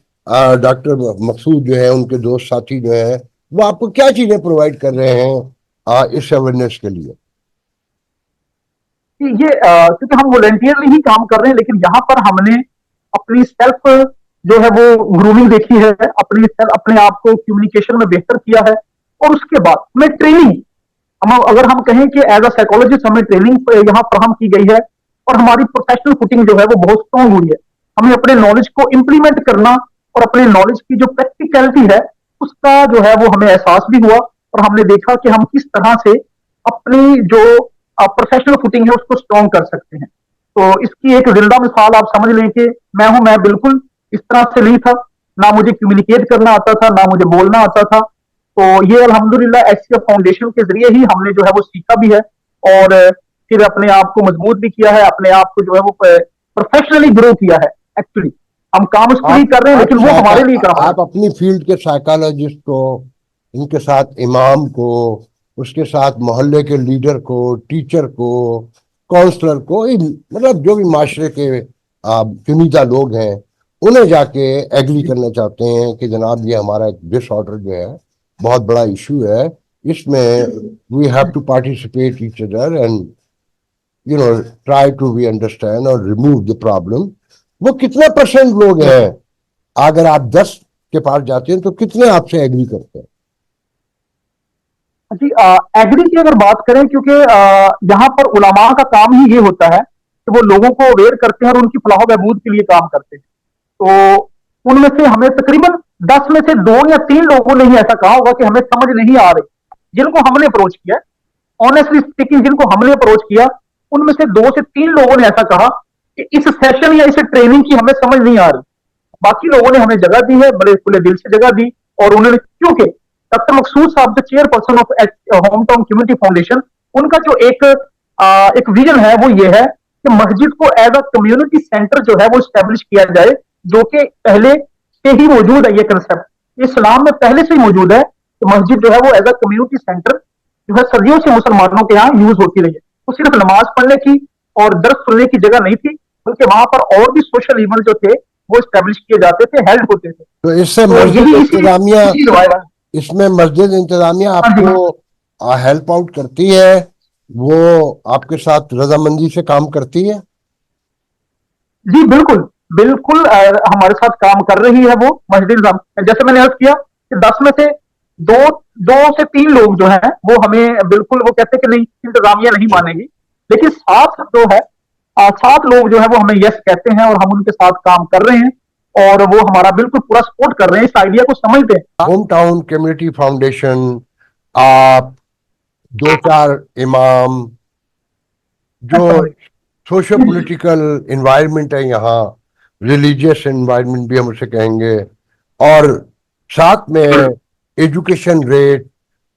डॉक्टर मकसूद जो है, उनके दोस्त साथी जो है, वो आपको क्या चीजें प्रोवाइड कर रहे हैं इस अवेयरनेस के लिए? कि ये क्योंकि हम वॉलेंटियरली ही काम कर रहे हैं, लेकिन यहाँ पर हमने अपनी सेल्फ जो है वो ग्रूमिंग देखी है, अपने आप को कम्युनिकेशन में बेहतर किया है। और उसके बाद हमें ट्रेनिंग, हम अगर हम कहें कि एज अ साइकोलॉजिस्ट हमें ट्रेनिंग यहाँ फराहम की गई है, और हमारी प्रोफेशनल फुटिंग जो है वो बहुत स्ट्रांग हुई है। हमें अपने नॉलेज को इम्प्लीमेंट करना और अपने नॉलेज की जो प्रैक्टिकलिटी है उसका जो है वो हमें एहसास भी हुआ, और हमने देखा कि हम किस तरह से अपनी जो प्रोफेशनल फुटिंग है उसको स्ट्रांग कर सकते हैं। तो इसकी एक जिंदा मिसाल आप समझ लें कि मैं बिल्कुल इस तरह से नहीं था, ना मुझे कम्युनिकेट करना आता था, ना मुझे बोलना आता था। तो ये अल्हम्दुलिल्लाह एचसीएफ फाउंडेशन के जरिए ही हमने जो है वो सीखा भी है, और फिर अपने आप को मजबूत भी किया है, अपने आप को जो है वो प्रोफेशनली ग्रो किया है। एक्चुअली हम काम उसके लिए कर रहे हैं, लेकिन वो हमारे लिए काम है। आप अपनी फील्ड के साइकोलॉजिस्ट को, इनके साथ इमाम को, उसके साथ मोहल्ले के लीडर को, टीचर को, काउंसलर को, मतलब जो भी माशरे के चुनिंदा लोग हैं, उन्हें जाके एग्री करना चाहते हैं कि जनाब ये हमारा एक डिसऑर्डर जो है, बहुत बड़ा इशू है, इसमें we have to participate each other and try to be understand और रिमूव द प्रॉब्लम। वो कितना परसेंट लोग हैं, अगर आप 10 के पास जाते हैं तो कितने आपसे एग्री करते हैं? जी एग्री की अगर बात करें, क्योंकि यहाँ पर उलमा का काम ही ये होता है कि वो लोगों को अवेयर करते हैं और उनकी फलाह बहबूद के लिए काम करते हैं। तो उनमें से हमें तकरीबन 10 में से 2 या 3 लोगों ने ही ऐसा कहा होगा कि हमें समझ नहीं आ रही, जिनको हमने अप्रोच किया। ऑनेस्टली स्पीकिंग, जिनको हमने अप्रोच किया उनमें से 2 से 3 लोगों ने ऐसा कहा कि इस सेशन या इस ट्रेनिंग की हमें समझ नहीं आ रही। बाकी लोगों ने हमें जगह दी है, बड़े खुले दिल से जगह दी। और उन्होंने, क्योंकि डॉक्टर मकसूद साहब जो chairperson of home town community foundation, उनका जो एक विजन है वो ये है कि मस्जिद को एज अ कम्युनिटी सेंटर जो है वो स्टैब्लिश किया जाए, जो कि पहले से ही मौजूद है। ये कंसेप्ट इस्लाम में पहले से ही मौजूद है कि मस्जिद जो है वो एज अ कम्युनिटी सेंटर जो है सदियों से मुसलमानों के यहाँ यूज होती रही है। वो सिर्फ नमाज पढ़ने की और दर्द सुनने की जगह नहीं थी, बल्कि वहां पर और भी सोशल इवेंट जो थे वो स्टैब्लिश किए जाते थे, हेल्प होते थे। तो इससे तो मस्जिद यही इसी इंतजामिया इसी रवायत। इसमें मस्जिद इंतजामिया हाँ जी, आपको हेल्प आउट करती है, वो आपके साथ रजामंदी से काम करती है? जी बिल्कुल, बिल्कुल हमारे साथ काम कर रही है वो मस्जिद निज़ाम। जैसे मैंने अर्ज किया कि 10 में से दो 2 से 3 लोग जो हैं वो हमें बिल्कुल, वो कहते हैं कि नहीं इंतजामिया नहीं मानेगी, लेकिन 7 लोग जो है वो हमें यस कहते हैं, और हम उनके साथ काम कर रहे हैं, और वो हमारा बिल्कुल पूरा सपोर्ट कर रहे हैं, इस आइडिया को समझते हैं। होम टाउन कम्युनिटी फाउंडेशन, आप 2-4 इमाम, जो सोशो पॉलिटिकल इन्वायरमेंट है यहाँ, रिलीजियस इन्वायरमेंट भी हम उसे कहेंगे, और साथ में एजुकेशन रेट,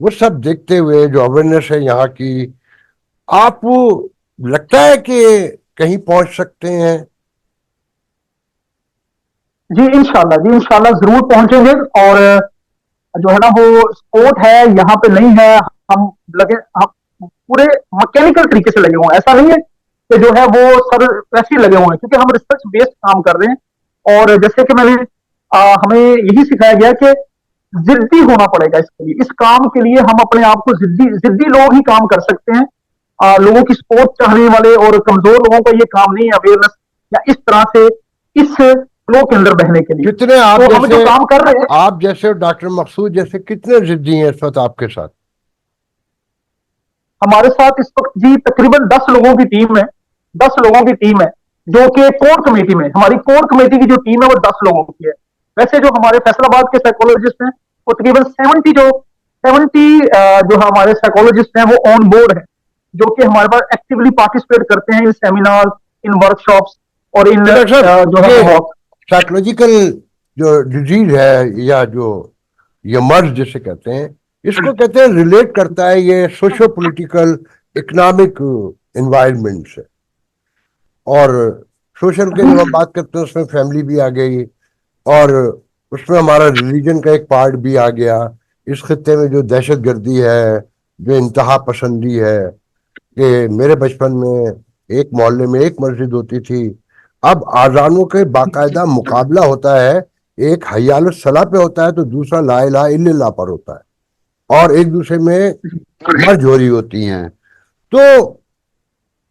वो सब देखते हुए जो अवेयरनेस है यहाँ की, आपको लगता है कि कहीं पहुंच सकते हैं? जी इंशाल्लाह जरूर पहुंचेंगे। और जो है ना वो स्पोर्ट है यहाँ पे नहीं है, हम पूरे मैकेनिकल तरीके से लगे हुए हैं। ऐसा नहीं है कि जो है वो सर वैसे ही लगे हुए हैं, क्योंकि हम रिसर्च बेस्ड काम कर रहे हैं। और जैसे कि हमें यही सिखाया गया कि जिद्दी होना पड़ेगा इसके लिए, इस काम के लिए हम अपने आप को जिद्दी जिद्दी लोग ही काम कर सकते हैं। लोगों की सपोर्ट चाहने वाले और कमजोर लोगों का ये काम नहीं है अवेयरनेस या इस तरह से इस फ्लो के अंदर बहने के लिए। कितने तो हम जो काम कर रहे हैं, आप जैसे डॉक्टर मकसूद जैसे कितने जिद्दी हैं इस वक्त आपके साथ? हमारे साथ इस वक्त जी तकरीबन 10 लोगों की टीम है। 10 लोगों की टीम है जो कि कोर कमेटी में, हमारी कोर कमेटी की जो टीम है वो 10 लोगों की है। वैसे जो हमारे फैसलाबाद के साइकोलॉजिस्ट हैं वो तकरीबन 70 जो हमारे साइकोलॉजिस्ट हैं वो ऑन बोर्ड है, जो कि हमारे पास एक्टिवली पार्टिसिपेट करते हैं इन सेमिनार, इन वर्कशॉप्स और इन जो है वॉक। साइकोलॉजिकल जो डिजीज है या जो ये मर्ज जिसे कहते हैं, इसको कहते हैं रिलेट करता है ये सोशो पॉलिटिकल इकोनॉमिक एनवायरनमेंट से। और सोशल के जब हम बात करते हैं उसमें फैमिली भी आ गई और उसमें हमारा रिलीजन का एक पार्ट भी आ गया। इस खित्ते में जो दहशत गर्दी है, जो इंतहा पसंदी है, कि मेरे बचपन में एक मोहल्ले में एक मस्जिद होती थी, अब आजानों के बाकायदा मुकाबला होता है। एक हय्याल सला पे होता है तो दूसरा ला इलाहा इल्लल्लाह पर होता है और एक दूसरे में मर्ज हो रही होती हैं। तो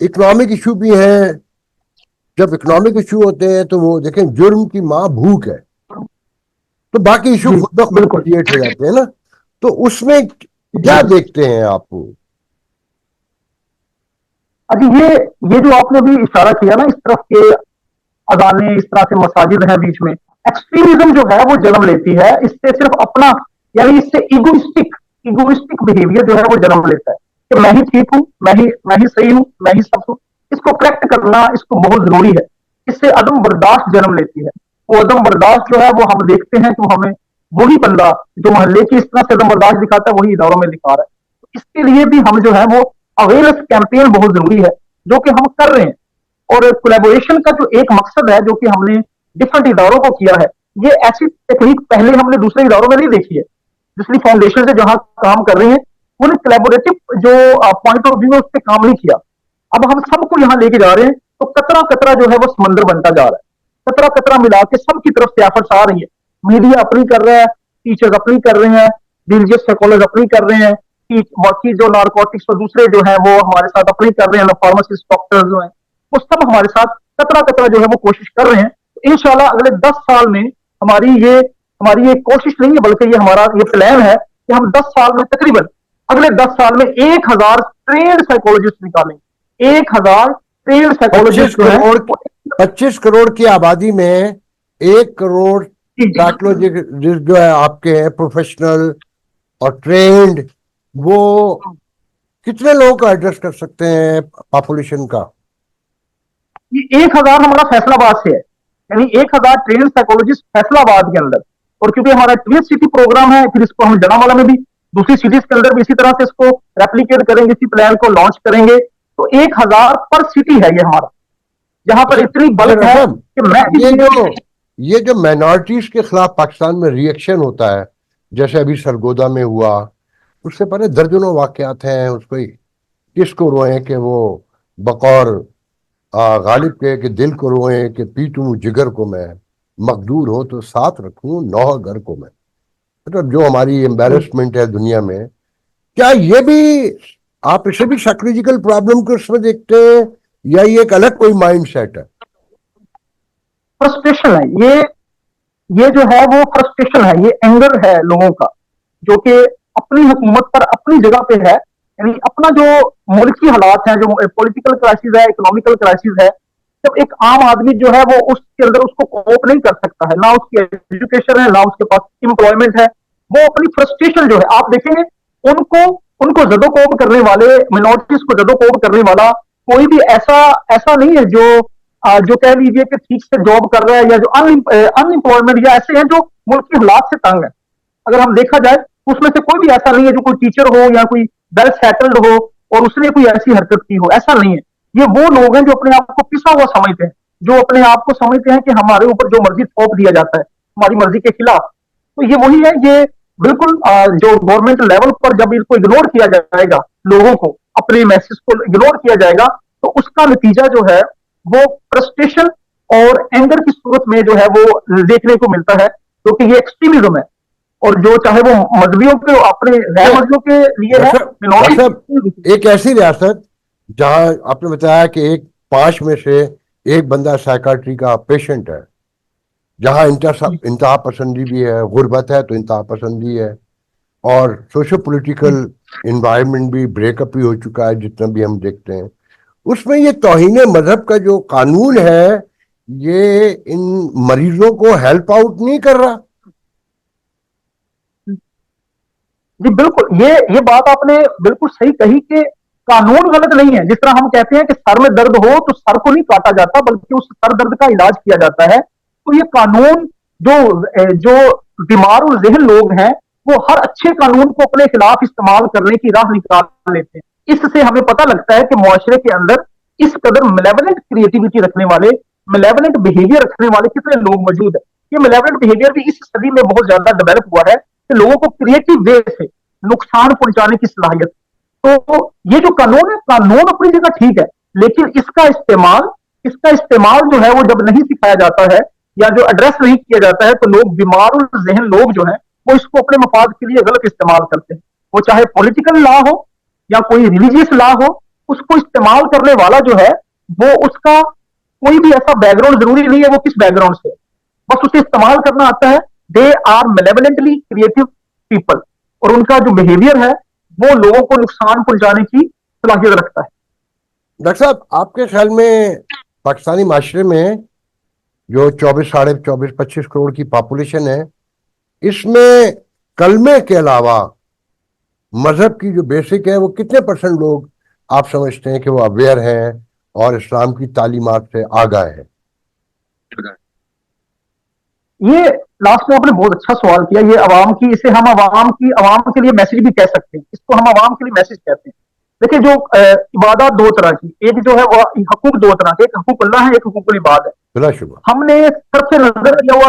इकोनॉमिक इशू भी है। जब इकोनॉमिक इशू होते हैं तो वो देखें, जुर्म की माँ भूख है, तो बाकी इशू खुद ब खुद क्रिएट हो जाते हैं ना। तो उसमें क्या देखते हैं आप? अभी ये जो आपने भी इशारा किया ना, इस तरफ के अजाने, इस तरह से मसाजिद हैं बीच में, एक्सट्रीमिज्म जो है वो जन्म लेती है। इससे सिर्फ अपना, यानी इससे इगोइस्टिक बिहेवियर जो है वो जन्म लेता है कि मैं ही ठीक हूं, मैं ही सही हूं, मैं ही सब हूं। इसको करेक्ट करना, इसको बहुत जरूरी है। इससे अदम बर्दाश्त जन्म लेती है। वो अदम बर्दाश्त जो है वो हम देखते हैं कि हमें वही बंदा जो मोहल्ले की इस तरह से अदम बर्दाश्त दिखाता है वही इदारों में दिखा रहा है। तो इसके लिए भी हम जो है वो अवेयरनेस कैंपेन बहुत जरूरी है, जो कि हम कर रहे हैं। और कोलैबोरेशन का जो एक मकसद है जो कि हमने डिफरेंट इदारों को किया है, ये ऐसी टेक्निक पहले हमने दूसरे इदारों में नहीं देखी है। दूसरी फाउंडेशन से जहां काम कर रही है उन्होंने कोलैबोरेटिव जो पॉइंट ऑफ व्यू है उस पर काम नहीं किया। अब हम सबको यहाँ लेके जा रहे हैं तो कतरा कतरा जो है वो समंदर बनता जा रहा है। कतरा कतरा मिला के सबकी तरफ से एफर्ट्स आ रही है। मीडिया अपनी कर रहा है, टीचर्स अपनी कर रहे हैं, रिलीजियस साइकोलॉजिस्ट अपनी कर रहे हैं, बाकी जो नारकोटिक्स और दूसरे जो है वो हमारे साथ अपनी कर रहे हैं, फार्मासिस्ट डॉक्टर्स जो है वो सब हमारे साथ कतरा कतरा जो है वो कोशिश कर रहे हैं। तो इंशाल्लाह अगले 10 साल में हमारी ये कोशिश नहीं है, बल्कि ये हमारा ये प्लान है कि हम 10 साल में तकरीबन अगले 10 साल में 1000 ट्रेंड साइकोलॉजिस्ट निकालेंगे। 1000 ट्रेंड साइकोलॉजिस्ट जो है 25 करोड़ की आबादी में 1 करोड़ साइकोलॉजिस्ट जो है आपके हैं प्रोफेशनल और ट्रेंड, वो कितने लोगों का एड्रेस कर सकते हैं पॉपुलेशन का? ये 1000 हमारा फैसलाबाद से है, यानी 1000 ट्रेन साइकोलॉजिस्ट फैसलाबाद के अंदर। और क्योंकि हमारा ट्विन सिटी प्रोग्राम है, फिर इसको हम जनावाला में भी दूसरी सिटीज के अंदर भी इसी तरह से इसको रेप्लीकेट करेंगे, इसी प्लान को लॉन्च करेंगे। तो 1000 पर सिटी है ये हमारा, जहां पर इतनी बल्क है कि मैं ये जो माइनॉरिटीज के खिलाफ पाकिस्तान में रिएक्शन होता है, जैसे अभी सरगोदा में हुआ, उससे पहले दर्जनों वाकयात हैं। उसको किसको रोए कि वो बकौर गालिब के कि दिल को रोए कि पीटूं जिगर को मैं, मकदूर हो तो साथ रखूं नौह घर को मैं। मतलब जो हमारी एम्बेरसमेंट है दुनिया में, क्या ये भी आप इसे भी साइकोलॉजिकल प्रॉब्लम को उसमें देखते हैं या ये एक अलग कोई माइंड सेट है? फ्रस्ट्रेशन है ये जो है वो फ्रस्ट्रेशन है, ये एंगर है लोगों का, जो कि अपनी हुकूमत पर अपनी जगह पे है। यानी अपना जो मुल्की हालात हैं, जो पॉलिटिकल क्राइसिस है, इकोनॉमिकल क्राइसिस है, जब एक आम आदमी जो है वो उसके अंदर उसको कोप नहीं कर सकता है, ना उसकी एजुकेशन है, ना उसके पास एम्प्लॉयमेंट है, वो अपनी फ्रस्ट्रेशन जो है आप देखेंगे उनको उनको जदोकोब करने वाले, मिनोरिटीज को जदोकोब करने वाला कोई भी ऐसा ऐसा नहीं है जो कह लीजिए कि ठीक से जॉब कर रहा है या जो अनएम्प्लॉयमेंट या ऐसे हैं जो मुल्क के हालात से तंग है। अगर हम देखा जाए उसमें से कोई भी ऐसा नहीं है जो कोई टीचर हो या कोई वेल सेटल्ड हो और उसने कोई ऐसी हरकत की हो, ऐसा नहीं है। ये वो लोग हैं जो अपने आप को पिसा हुआ समझते हैं, जो अपने आप को समझते हैं कि हमारे ऊपर जो मर्जी थोप दिया जाता है हमारी मर्जी के खिलाफ। तो ये वही है, ये बिल्कुल जो गवर्नमेंट लेवल पर जब इनको इग्नोर किया जाएगा, लोगों को अपने मैसेज को इग्नोर किया जाएगा, तो उसका नतीजा जो है वो फ्रस्ट्रेशन और एंगर की सूरत में जो है वो देखने को मिलता है, क्योंकि ये एक्सट्रीमिज्म है। और जो चाहे वो मजहबियों के अपने गैर मजहबियों के लिए है, एक ऐसी रियासत जहां आपने बताया कि एक 5 में से एक बंदा साइकाट्री का पेशेंट है, जहां इंतहा पसंदी भी है, गुर्बत है तो इंतहा पसंदी है, और सोशो जी पॉलिटिकल इन्वायरमेंट भी ब्रेकअप भी हो चुका है जितना भी हम देखते हैं, उसमें ये तौहीन मजहब का जो कानून है, ये इन मरीजों को हेल्प आउट नहीं कर रहा। जी बिल्कुल, ये बात आपने बिल्कुल सही कही कि कानून गलत नहीं है। जिस तरह हम कहते हैं कि सर में दर्द हो तो सर को नहीं काटा जाता, बल्कि उस सर दर्द का इलाज किया जाता है। तो ये कानून जो बीमार और जहन लोग हैं, वो हर अच्छे कानून को अपने खिलाफ इस्तेमाल करने की राह निकाल लेते हैं। इससे हमें पता लगता है कि मुआशरे के अंदर इस कदर मिलेवलेंट क्रिएटिविटी रखने वाले, मिलेवलेंट बिहेवियर रखने वाले कितने लोग मौजूद है। ये मिलेवलेंट बिहेवियर भी इस सदी में बहुत ज्यादा डेवलप हुआ है कि लोगों को क्रिएटिव वे से नुकसान पहुंचाने की सलाहियत। तो ये जो कानून है, कानून अपनी जगह ठीक है, लेकिन इसका इस्तेमाल जो है वो जब नहीं सिखाया जाता है या जो एड्रेस नहीं किया जाता है, तो लोग, बीमार और जहन लोग जो है, वो इसको अपने मफाद के लिए गलत इस्तेमाल करते हैं। वो चाहे पॉलिटिकल लॉ हो या कोई रिलीजियस लॉ हो, उसको इस्तेमाल करने वाला जो है, वो उसका कोई भी ऐसा बैकग्राउंड जरूरी नहीं है वो किस बैकग्राउंड से, बस उसे इस्तेमाल करना आता है। दे आर मेलेवलेंटली क्रिएटिव पीपल, और उनका जो बिहेवियर है वो लोगों को नुकसान पहुंचाने की सलाहियत रखता है। डॉक्टर साहब, आपके ख्याल में पाकिस्तानी माशरे में जो 24, साढ़े 24, 25 करोड़ की पॉपुलेशन है, इसमें कलमे के अलावा मजहब की जो बेसिक है वो कितने परसेंट लोग आप समझते हैं कि वो अवेयर हैं और इस्लाम की तालीमात से आगाह है? ये लास्ट में आपने बहुत अच्छा सवाल किया। ये अवाम की, इसे हम अवाम के लिए मैसेज भी कह सकते हैं, इसको हम अवाम के लिए मैसेज कहते हैं। देखिए, जो इबादत दो तरह की, एक जो है वो हकूक दो तरह के, एक हकूक अल्लाह है, एक हकूक इबाद है। बिलाशुबा। हमने सरफ नजर किया हुआ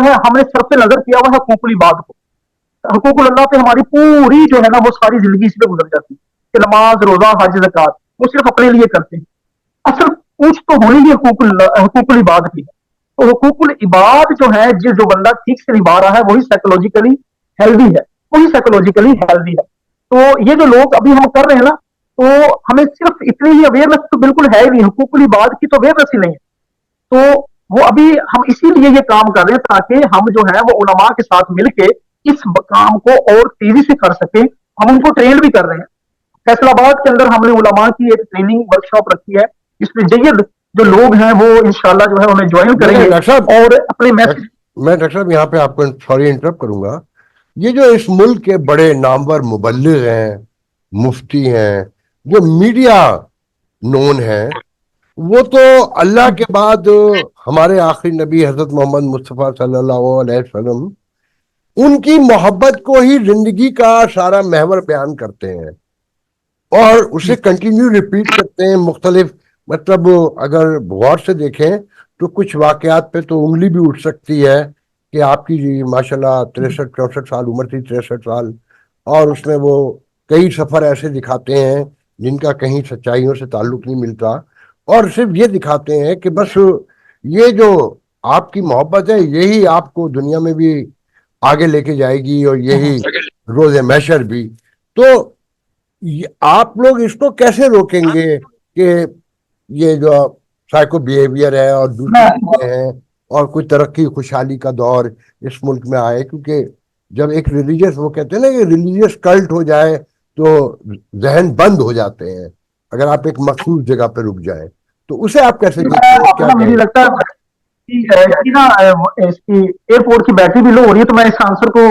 है हकूक इबाद को। हकूक अल्लाह पे हमारी पूरी जो है ना वो सारी जिंदगी इस पे गुजर जाती है कि नमाज, रोजा, हज, ज़कात वो सिर्फ अपने लिए करते हैं। असल पूछ तो होनी ही हकूकुल इबाद की है। तो हकूकुल इबाद जो है, जिस जो बंदा ठीक से निभा रहा है, वही साइकोलॉजिकली हेल्दी है, वही साइकोलॉजिकली हेल्दी है। तो ये जो लोग अभी हम कर रहे हैं ना, तो हमें सिर्फ इतनी ही अवेयरनेस तो बिल्कुल है ही नहीं, हकूकुल इबाद की तो अवेयरनेस ही नहीं है। तो वो अभी हम इसीलिए ये काम कर रहे हैं ताकि हम जो है वो उलमा के साथ मिलके इस काम को और तेजी से कर सकें। हम उनको ट्रेन भी कर रहे हैं। फैसलाबाद के अंदर हमने उलमा की एक ट्रेनिंग वर्कशॉप रखी है, जिसमें जयद जो लोग हैं वो इंशाल्लाह जो है उन्हें ज्वाइन करेंगे डॉक्टर साहब, और अपने मैसेज। मैं डॉक्टर साहब यहाँ पे आपको सॉरी इंटरप्ट करूंगा। ये जो इस मुल्क के बड़े नामवर मुबल्लिग हैं, मुफ्ती हैं, जो मीडिया नोन हैं, वो तो अल्लाह के बाद हमारे आखिरी नबी हजरत मोहम्मद मुस्तफ़ा सल्लल्लाहु अलैहि वसल्लम, उनकी मोहब्बत को ही जिंदगी का सारा महवर बयान करते हैं और उसे कंटिन्यू रिपीट करते हैं मुख्तलिफ। मतलब अगर गौर से देखें तो कुछ वाकयात पे तो उंगली भी उठ सकती है कि आपकी जी माशाल्लाह 63-64 साल उम्र थी, 63 साल, और उसमें वो कई सफर ऐसे दिखाते हैं जिनका कहीं सच्चाइयों से ताल्लुक नहीं मिलता, और सिर्फ ये दिखाते हैं कि बस ये जो आपकी मोहब्बत है यही आपको दुनिया में भी आगे लेके जाएगी और यही रोज़े महशर भी। तो आप लोग इसको कैसे रोकेंगे कि ये जो साइको बिहेवियर है और दूसरी मैं चीजें हैं और कोई तरक्की खुशहाली का दौर इस मुल्क में आए? क्योंकि जब एक रिलीजियस, वो कहते हैं ना कि रिलीजियस कल्ट हो जाए तो जहन बंद हो जाते हैं अगर आप एक मखसूस जगह पर रुक जाए, तो उसे आप कैसे देखते हैं, क्या अपना, मुझे कहें? लगता है कि ना इसकी एयरपोर्ट की बैटरी भी लो हो रही है, तो मैं इस आंसर को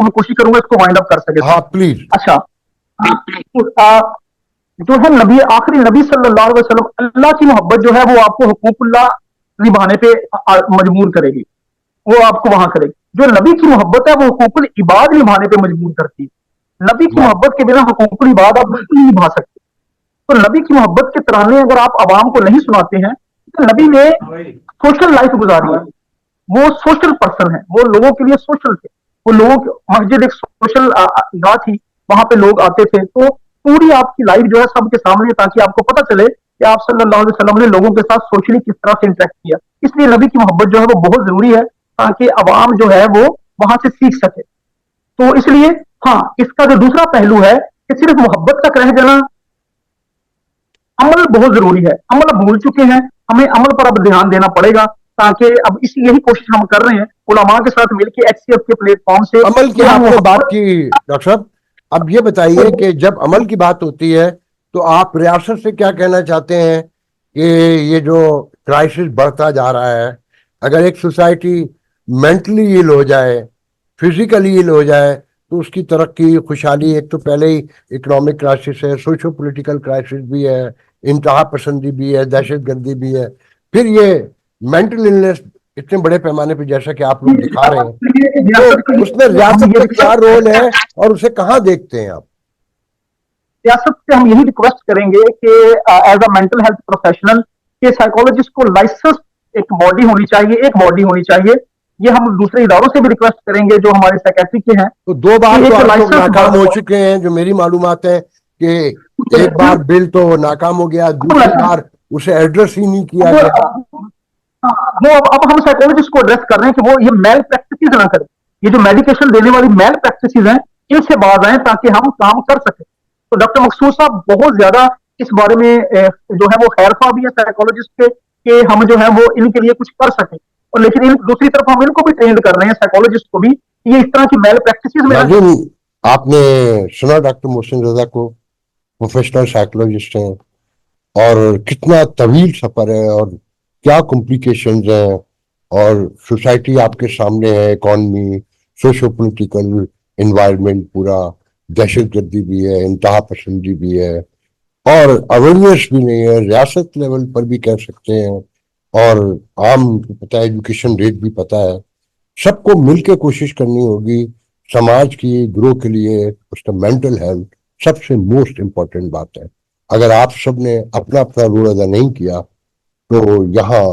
मैं कोशिश करूंगा इसको वाइंड अप कर सके तो। हाँ प्लीज। अच्छा, जो है नबी, आखिरी नबी सल्लल्लाहु अलैहि वसल्लम, अल्लाह की मोहब्बत जो है वो आपको हुकूकुल्लाह निभाने पे मजबूर करेगी, वो आपको वहां करेगी। जो नबी की मोहब्बत है वो हुकूकुल इबाद निभाने पे मजबूर करती है। नबी की वाह। मोहब्बत के बिना हुकूकुल इबाद आप बिल्कुल नहीं निभा सकते। तो नबी की मोहब्बत के तराने अगर आप आवाम को नहीं सुनाते हैं, तो नबी ने सोशल लाइफ गुजारी है, वो सोशल पर्सन है, वो लोगों के लिए सोशल थे। वो लोगों की मस्जिद एक सोशल जगह थी, वहां पे लोग आते थे। तो पूरी आपकी लाइफ जो है सबके सामने, ताकि आपको पता चले कि आप सल्लल्लाहु अलैहि वसल्लम ने लोगों के साथ सोशली किस तरह से इंटरेक्ट किया। इसलिए नबी की मोहब्बत जो है वो बहुत जरूरी है, ताकि अवाम जो है वो वहां से सीख सके। तो इसलिए हाँ, इसका जो दूसरा पहलू है कि सिर्फ मोहब्बत तक रह जाना अमल बहुत जरूरी है। अमल भूल चुके हैं, हमें अमल पर अब ध्यान देना पड़ेगा, ताकि अब इस यही कोशिश हम कर रहे हैं उलमा के साथ मिलकर एचसीएफ के प्लेटफॉर्म से अमल की कि हम आपने वहाँ बात पर की डॉक्टर साहब, अब ये बताइए कि जब अमल की बात होती है तो आप रियासत से क्या कहना चाहते हैं कि ये जो क्राइसिस बढ़ता जा रहा है, अगर एक सोसाइटी मेंटली इल हो जाए, फिजिकली इल हो जाए, तो उसकी तरक्की, खुशहाली, एक तो पहले ही इकोनॉमिक क्राइसिस है, सोशो पॉलिटिकल क्राइसिस भी है, इंतहा पसंदी भी है, दहशतगर्दी भी है, फिर ये मेंटल इलनेस इतने बड़े पैमाने पे जैसा कि आप लोग दिखा रहे हैं, रियासत के तो उसमें लिए हम रियासत ये का क्या रिक्वेस्ट रोल है और उसे कहाँ देखते हैं आप? रियासत से हम यही रिक्वेस्ट करेंगे कि as a mental health professional के साइकोलॉजिस्ट को लाइसेंस एक बॉडी होनी चाहिए, एक बॉडी होनी चाहिए। ये हम दूसरे इदारों से भी रिक्वेस्ट करेंगे जो हमारे साइकेट्री के हैं तो 2 बार कि तो एक आप लोग लाइसेंस नाकाम हो चुके हैं, जो मेरी मालूमात है कि एक बार बिल तो नाकाम हो गया, दूसरी बार उसे एड्रेस ही नहीं किया गया। वो अब हम साइकोलॉजिस्ट को एड्रेस कर रहे हैं कि वो ये मेल प्रैक्टिस ना करें, ये जो मेडिकेशन देने वाली मेल प्रैक्टिस हैं इनसे बाज आए ताकि हम काम कर सकें। तो डॉक्टर मकसूद साहब बहुत ज्यादा इस बारे में जो है वो खैरखा भी है साइकोलॉजिस्ट के कि हम जो है वो इनके लिए कुछ कर सकें, और लेकिन दूसरी तरफ हम इनको भी ट्रेंड कर रहे हैं साइकोलॉजिस्ट को भी कि ये इस तरह की मेल प्रैक्टिस में नाज़रीन, आपने सुना डॉक्टर मोहसिन रजा को, प्रोफेशनल साइकोलॉजिस्ट हैं, और कितना तवील सफर है और क्या कॉम्प्लिकेशंस हैं, और सोसाइटी आपके सामने है, इकॉनमी, सोशो पॉलिटिकल इन्वायरमेंट पूरा, दहशतगर्दी भी है, इंतहा पसंदी भी है, और अवेयरनेस भी नहीं है, रियासत लेवल पर भी कह सकते हैं, और आम पता है, एजुकेशन रेट भी पता है। सबको मिलकर कोशिश करनी होगी समाज की ग्रो के लिए। उसका मेंटल हेल्थ सबसे मोस्ट इम्पोर्टेंट बात है। अगर आप सब ने अपना अपना रोल अदा नहीं किया तो यहाँ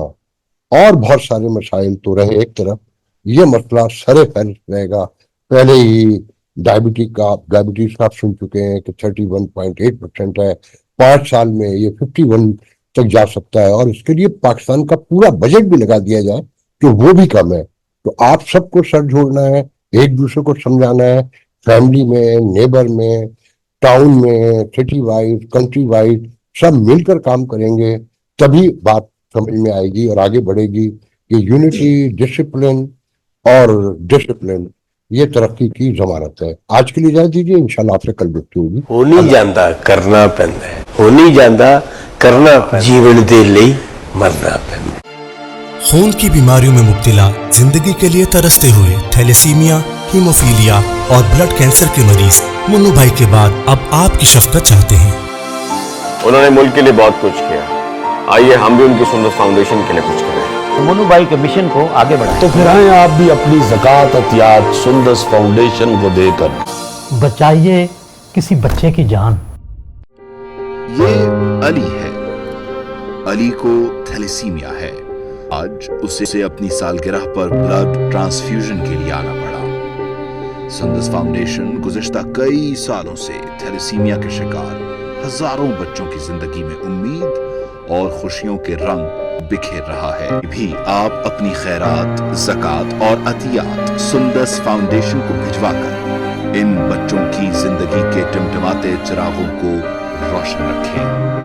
और बहुत सारे मसाइल तो रहे एक तरफ, ये मसला सरे फहरिस्त रहेगा। पहले ही डायबिटीज का आप सुन चुके हैं कि 31.8% है, 5 साल में ये 51 तक जा सकता है, और इसके लिए पाकिस्तान का पूरा बजट भी लगा दिया जाए तो वो भी कम है। तो आप सबको सर जोड़ना है, एक दूसरे को समझाना है, फैमिली में, नेबर में, टाउन में, सिटी वाइज, कंट्री वाइज, सब मिलकर काम करेंगे तभी बात समझ में आएगी और आगे बढ़ेगी कि यूनिटी, डिसिप्लिन ये तरक्की की जमानत है। आज के लिए इजाजत दीजिए, इंशाल्लाह आपसे कल गुफ्तगू होगी। हो नहीं ਜਾਂਦਾ ਕਰਨਾ ਪੈਂਦਾ ਹੈ, ਹੋ नहीं ਜਾਂਦਾ करना ਪੈਂਦਾ, जीवन ਦੇ ਲਈ मरना पैंदा। खून की बीमारियों में मुब्तला, जिंदगी के लिए तरसते हुए थैलेसीमिया, हीमोफीलिया और ब्लड कैंसर के मरीज मुन्नू भाई के बाद अब आपकी शफकत चाहते हैं। उन्होंने मुल्क के लिए बहुत कुछ किया, आइए हम भी उनकी सुंदर फाउंडेशन के लिए कुछ करें। मुन्नू भाई के मिशन को आगे बढ़ाएं। तो फिर आए आप भी अपनी ज़कात अतियात सुंदस फाउंडेशन को देकर बचाइए किसी बच्चे की जान। ये अली है। अली को थैलेसीमिया है। आज उसे अपनी सालगिरह पर ब्लड ट्रांसफ्यूजन के लिए आना पड़ा। सुंदस फाउंडेशन गुज़िश्ता कई सालों से थैलेसीमिया के शिकार हजारों बच्चों की जिंदगी में उम्मीद और खुशियों के रंग बिखेर रहा है। भी आप अपनी खैरात, ज़कात और अतियात सुंदस फाउंडेशन को भिजवाकर इन बच्चों की जिंदगी के टिमटिमाते चिरागों को रोशन रखें।